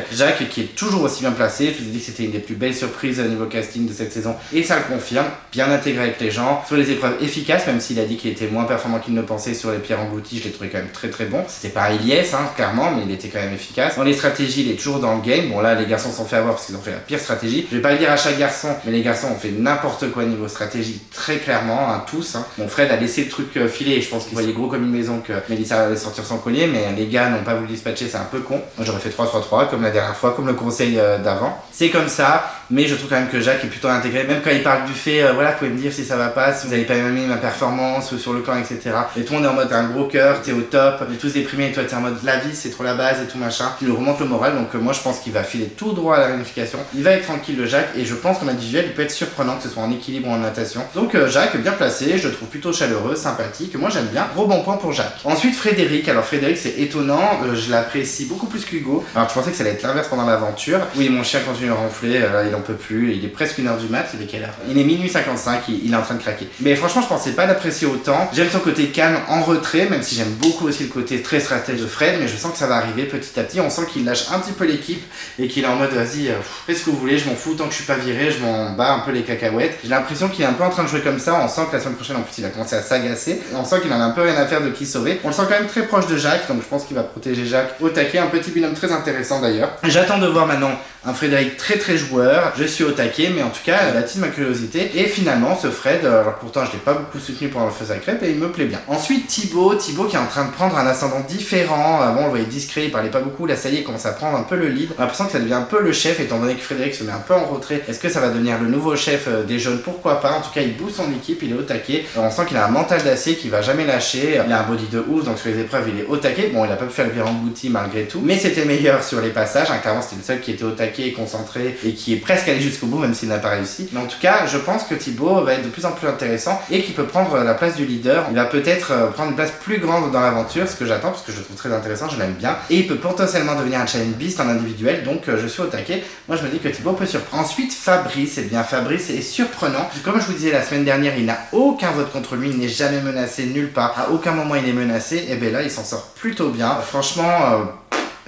qui est toujours aussi bien placé, je vous ai dit que c'était une des plus belles surprises au niveau casting de cette saison, et ça le confirme, bien intégré avec les gens, sur les épreuves efficaces, même s'il a dit qu'il était moins performant qu'il ne pensait sur les pierres englouties, je l'ai trouvé quand même très bon. C'était pas Elias, hein, clairement, mais il était quand même efficace. Dans les stratégies, il est toujours dans le game. Bon là, les garçons sont fait avoir parce qu'ils ont fait la pire stratégie. Je vais pas le dire à chaque garçon, mais les garçons ont fait n'importe quoi niveau stratégie, très clairement, hein, tous. Hein. Mon Fred a laissé le truc filer, je pense qu'il voyait gros comme une maison que Mélissa allait sortir son collier, mais les gars n'ont pas voulu dispatcher, c'est un peu con. Moi j'aurais fait 3-3-3 comme la dernière fois, comme le conseil d'avant. C'est comme ça, mais je trouve quand même que Jacques est plutôt intégré, même quand il parle du fait, voilà, vous pouvez me dire si ça va pas, si vous avez pas aimé ma performance sur le camp, etc. Et tout le monde est en mode, t'as un gros cœur, t'es au top, on est tous déprimés, et toi t'es en mode, la vie c'est trop la base et tout machin. Tu lui remontes le moral, donc moi je pense qu'il va filer tout droit à la réunification. Il va être tranquille le Jacques, et je pense qu'en individuel, il peut être surprenant, que ce soit en équilibre ou en natation. Donc Jacques, bien placé, je le trouve plutôt chaleureux, sympathique, moi j'aime bien. Gros bon point pour Jacques. Ensuite Frédéric, alors Frédéric c'est étonnant, je l'apprécie beaucoup plus qu'Hugo. Alors je pensais que ça allait être l'inverse pendant l'aventure. Oui, mon chien continue à ronfler, il en peut plus, il est presque 1h du mat, il est quelle heure? Il est minuit 55, il est en train de craquer. Mais franchement, je pensais pas l'apprécier autant. J'aime son côté calme en retrait, même si j'aime beaucoup aussi le côté très stratège de Fred, mais je sens que ça va arriver petit à petit. On sent qu'il lâche un petit peu l'équipe et qu'il est en mode vas-y, faites ce que vous voulez, je m'en fous, tant que je suis pas viré, je m'en bats un peu les cacahuètes. J'ai l'impression qu'il est un peu en train de jouer comme ça. On sent que la semaine prochaine, en plus, il a commencé à s'agacer. On sent qu'il en a un peu rien à faire de qui sauver. On le sent quand même très proche de Jacques, donc je pense qu'il va protéger Jacques au taquet. Un petit binôme très intéressant d'ailleurs. J'attends de voir maintenant un Frédéric très très joueur. Je suis au taquet, mais en tout cas, il attise ma curiosité. Et finalement, ce Fred, alors pourtant je l'ai pas beaucoup soutenu pendant le feu à crêpes et il me plaît bien. Ensuite, Thibaut qui est en train de prendre un ascendant différent. Avant, on le voyait discret, il parlait pas beaucoup. Là, ça y est, il commence à prendre un peu le lead. On a l'impression que ça devient un peu le chef, étant donné que Frédéric se met un peu en retrait. Est-ce que ça va devenir le nouveau chef des jeunes? Pourquoi pas? En tout cas, il booste son équipe, il est au taquet. On sent qu'il a un mental d'acier qui va jamais lâcher. Il a un body de ouf, donc sur les épreuves, il est au taquet. Bon, il a pas pu faire le virement englouti malgré tout, mais c'était meilleur sur les passages. Clairement, c'était le seul qui était au taquet et concentré et qui est presque allé jusqu'au bout, même s'il n'a pas réussi. Mais en tout cas, je pense que Thibaut va être de plus en plus intéressant et qu'il peut prendre la place du leader. Il va peut-être prendre une place plus grande dans l'aventure, ce que j'attends parce que je le trouve très intéressant, je l'aime bien. Et il peut potentiellement devenir un challenge beast en individuel, donc je suis au taquet. Moi, je me dis que Thibaut peut surprendre. Ensuite, Fabrice, Fabrice est surprenant. Comme je vous disais la semaine dernière, il n'a aucun vote contre lui, il n'est jamais menacé nulle part. À aucun moment il est menacé, et bien là, il s'en sort plutôt bien. Franchement,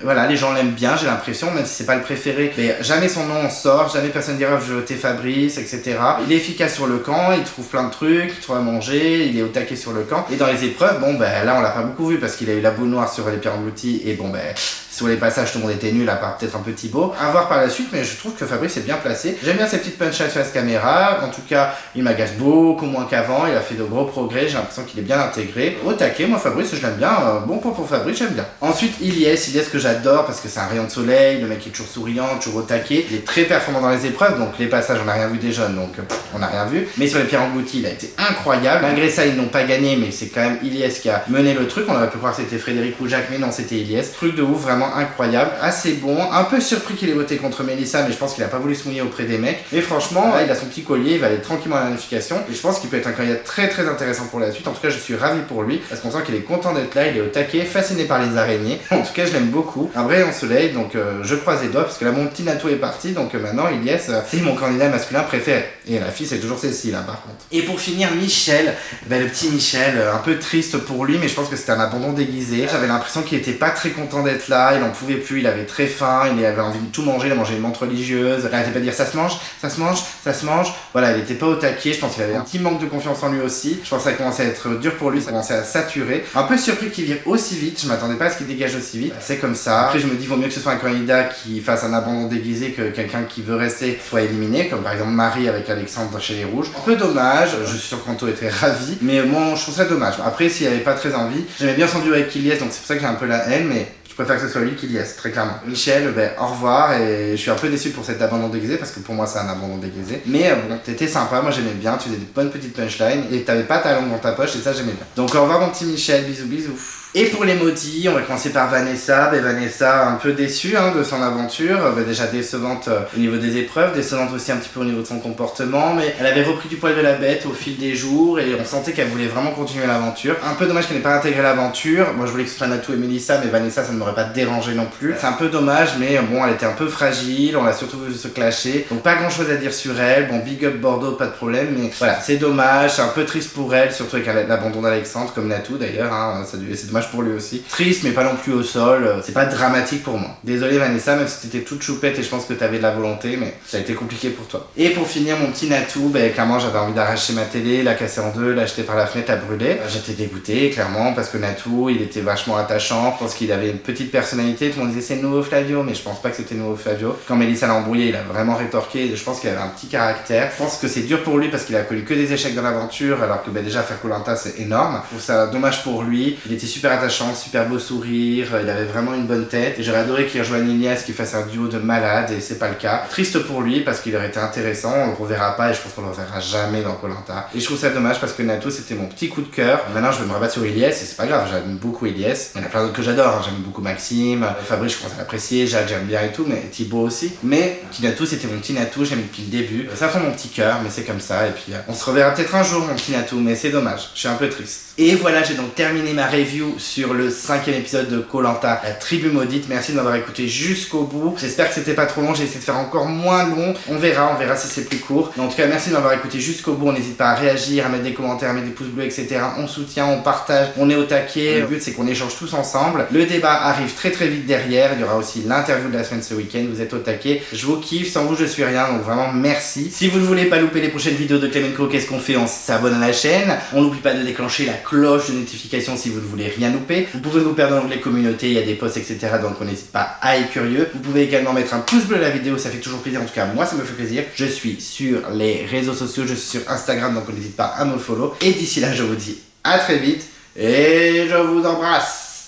voilà, les gens l'aiment bien, j'ai l'impression, même si c'est pas le préféré. Mais jamais son nom en sort, jamais personne dira je veux voter Fabrice, etc. Il est efficace sur le camp, il trouve plein de trucs, il trouve à manger, il est au taquet sur le camp. Et dans les épreuves, bon ben là on l'a pas beaucoup vu parce qu'il a eu la boule noire sur les pierres englouties et bon ben sur les passages tout le monde était nul à part peut-être un peu Thibaut. À voir par la suite, mais je trouve que Fabrice est bien placé. J'aime bien ses petites punchlines face caméra, en tout cas il m'agace beaucoup moins qu'avant, il a fait de gros progrès, j'ai l'impression qu'il est bien intégré. Au taquet, moi Fabrice je l'aime bien, bon point pour Fabrice, j'aime bien. Ensuite Ilyes que j'adore parce que c'est un rayon de soleil, le mec est toujours souriant, toujours au taquet, il est très performant dans les épreuves, donc les passages on n'a rien vu des jeunes, donc on n'a rien vu. Mais sur les pierres englouties il a été incroyable, malgré ça ils n'ont pas gagné, mais c'est quand même Ilyes qui a mené le truc, on aurait pu croire que c'était Frédéric ou Jacques, mais non c'était Ilyes. Truc de ouf, vraiment incroyable, assez bon, un peu surpris qu'il ait voté contre Mélissa, mais je pense qu'il a pas voulu se mouiller auprès des mecs. Mais franchement, là, il a son petit collier, il va aller tranquillement à la vérification. Et je pense qu'il peut être un candidat très très intéressant pour la suite. En tout cas, je suis ravi pour lui parce qu'on sent qu'il est content d'être là, il est au taquet, fasciné par les araignées. En tout cas, je l'aime beaucoup. Un vrai en soleil, donc je croise les doigts parce que là, mon petit Nato est parti, donc maintenant, Ilyes, c'est mon candidat masculin préféré. Et la fille, c'est toujours Cécile, hein, par contre. Et pour finir, Michel, le petit Michel, un peu triste pour lui, mais je pense que c'était un abandon déguisé. J'avais l'impression qu'il était pas très content d'être là, il en pouvait plus, il avait très faim, il avait envie de tout manger, il a mangé une menthe religieuse, il arrêtait pas de dire ça se mange, ça se mange, ça se mange. Voilà, il était pas au taquet, je pense qu'il avait un petit manque de confiance en lui aussi. Je pense que ça commençait à être dur pour lui, ça commençait à saturer. Un peu surpris qu'il vire aussi vite, je m'attendais pas à ce qu'il dégage aussi vite. C'est comme ça. Après, je me dis, vaut mieux que ce soit un candidat qui fasse un abandon déguisé que quelqu'un qui veut rester soit éliminé, comme par exemple Marie avec Alexandre chez les Rouges. Un peu dommage, je suis sûr qu'Anto était ravi, mais bon, je trouve ça dommage. Après, s'il avait pas très envie, j'aimais bien son duo avec Ilyes, donc c'est pour ça que j'ai un peu la haine, mais je préfère que ce soit lui qu'Ilyes, très clairement. Michel, au revoir, et je suis un peu déçu pour cet abandon déguisé, parce que pour moi c'est un abandon déguisé. Mais bon, t'étais sympa, moi j'aimais bien, tu faisais des bonnes petites punchlines, et t'avais pas ta langue dans ta poche, et ça j'aimais bien. Donc au revoir mon petit Michel, bisous bisous. Et pour les maudits, on va commencer par Vanessa. Vanessa, un peu déçue de son aventure, déjà décevante au niveau des épreuves, décevante aussi un petit peu au niveau de son comportement, mais elle avait repris du poil de la bête au fil des jours et on sentait qu'elle voulait vraiment continuer l'aventure. Un peu dommage qu'elle n'ait pas intégré l'aventure. Moi je voulais que ce soit Natou et Mélissa, mais Vanessa ça ne m'aurait pas dérangé non plus. C'est un peu dommage, mais bon, elle était un peu fragile, on l'a surtout vu se clasher, donc pas grand chose à dire sur elle. Bon, big up Bordeaux, pas de problème, mais voilà, c'est dommage, c'est un peu triste pour elle, surtout avec l'abandon d'Alexandre, comme Natou d'ailleurs, c'est dommage pour lui aussi. Triste mais pas non plus au sol, c'est pas dramatique pour moi. Désolé Vanessa, même si t'étais toute choupette et je pense que t'avais de la volonté, mais ça a été compliqué pour toi. Et pour finir, mon petit Natou, clairement j'avais envie d'arracher ma télé, la casser en deux, la jeter par la fenêtre, la brûler. J'étais dégoûté clairement parce que Natou, il était vachement attachant, je pense qu'il avait une petite personnalité, tout le monde disait c'est le nouveau Flavio, mais je pense pas que c'était le nouveau Flavio. Quand Mélissa l'a embrouillé, il a vraiment rétorqué, je pense qu'il avait un petit caractère. Je pense que c'est dur pour lui parce qu'il a connu que des échecs dans l'aventure, alors que déjà faire Koh-Lanta c'est énorme. Je trouve ça dommage pour lui, il était super attachant, super beau sourire, il avait vraiment une bonne tête et j'aurais adoré qu'il rejoigne Ilyes, qu'il fasse un duo de malades et c'est pas le cas. Triste pour lui parce qu'il aurait été intéressant, on le reverra pas et je pense qu'on le reverra jamais dans Koh-Lanta. Et je trouve ça dommage parce que Natou c'était mon petit coup de cœur. Maintenant je vais me rabattre sur Ilyes et c'est pas grave, j'aime beaucoup Ilyes. Il y en a plein d'autres que j'adore, j'aime beaucoup Maxime, Fabrice je commence à l'apprécier, Jacques j'aime bien et tout, mais Thibaut aussi. Mais petit Natou c'était mon petit Natou, j'aime depuis le début. Ça fait mon petit cœur, mais c'est comme ça et puis on se reverra peut-être un jour mon petit Natou, mais c'est dommage, je suis un peu triste. Et voilà, j'ai donc terminé ma review sur le 5e épisode de Koh-Lanta, la tribu maudite. Merci de m'avoir écouté jusqu'au bout. J'espère que c'était pas trop long, j'ai essayé de faire encore moins long. On verra si c'est plus court. Mais en tout cas, merci de m'avoir écouté jusqu'au bout. On n'hésite pas à réagir, à mettre des commentaires, à mettre des pouces bleus, etc. On soutient, on partage, on est au taquet. Le but, c'est qu'on échange tous ensemble. Le débat arrive très très vite derrière. Il y aura aussi l'interview de la semaine ce week-end. Vous êtes au taquet. Je vous kiffe. Sans vous, je suis rien. Donc vraiment, merci. Si vous ne voulez pas louper les prochaines vidéos de Clemenco, qu'est-ce qu'on fait? On s'abonne à la chaîne. On n'oublie pas de déclencher la cloche de notification si vous ne voulez rien louper. Vous pouvez vous perdre dans l'onglet communauté. Il y a des posts, etc. Donc on n'hésite pas à être curieux. Vous pouvez également mettre un pouce bleu à la vidéo. Ça fait toujours plaisir. En tout cas, moi, ça me fait plaisir. Je suis sur les réseaux sociaux. Je suis sur Instagram. Donc n'hésite pas à me follow. Et d'ici là, je vous dis à très vite. Et je vous embrasse.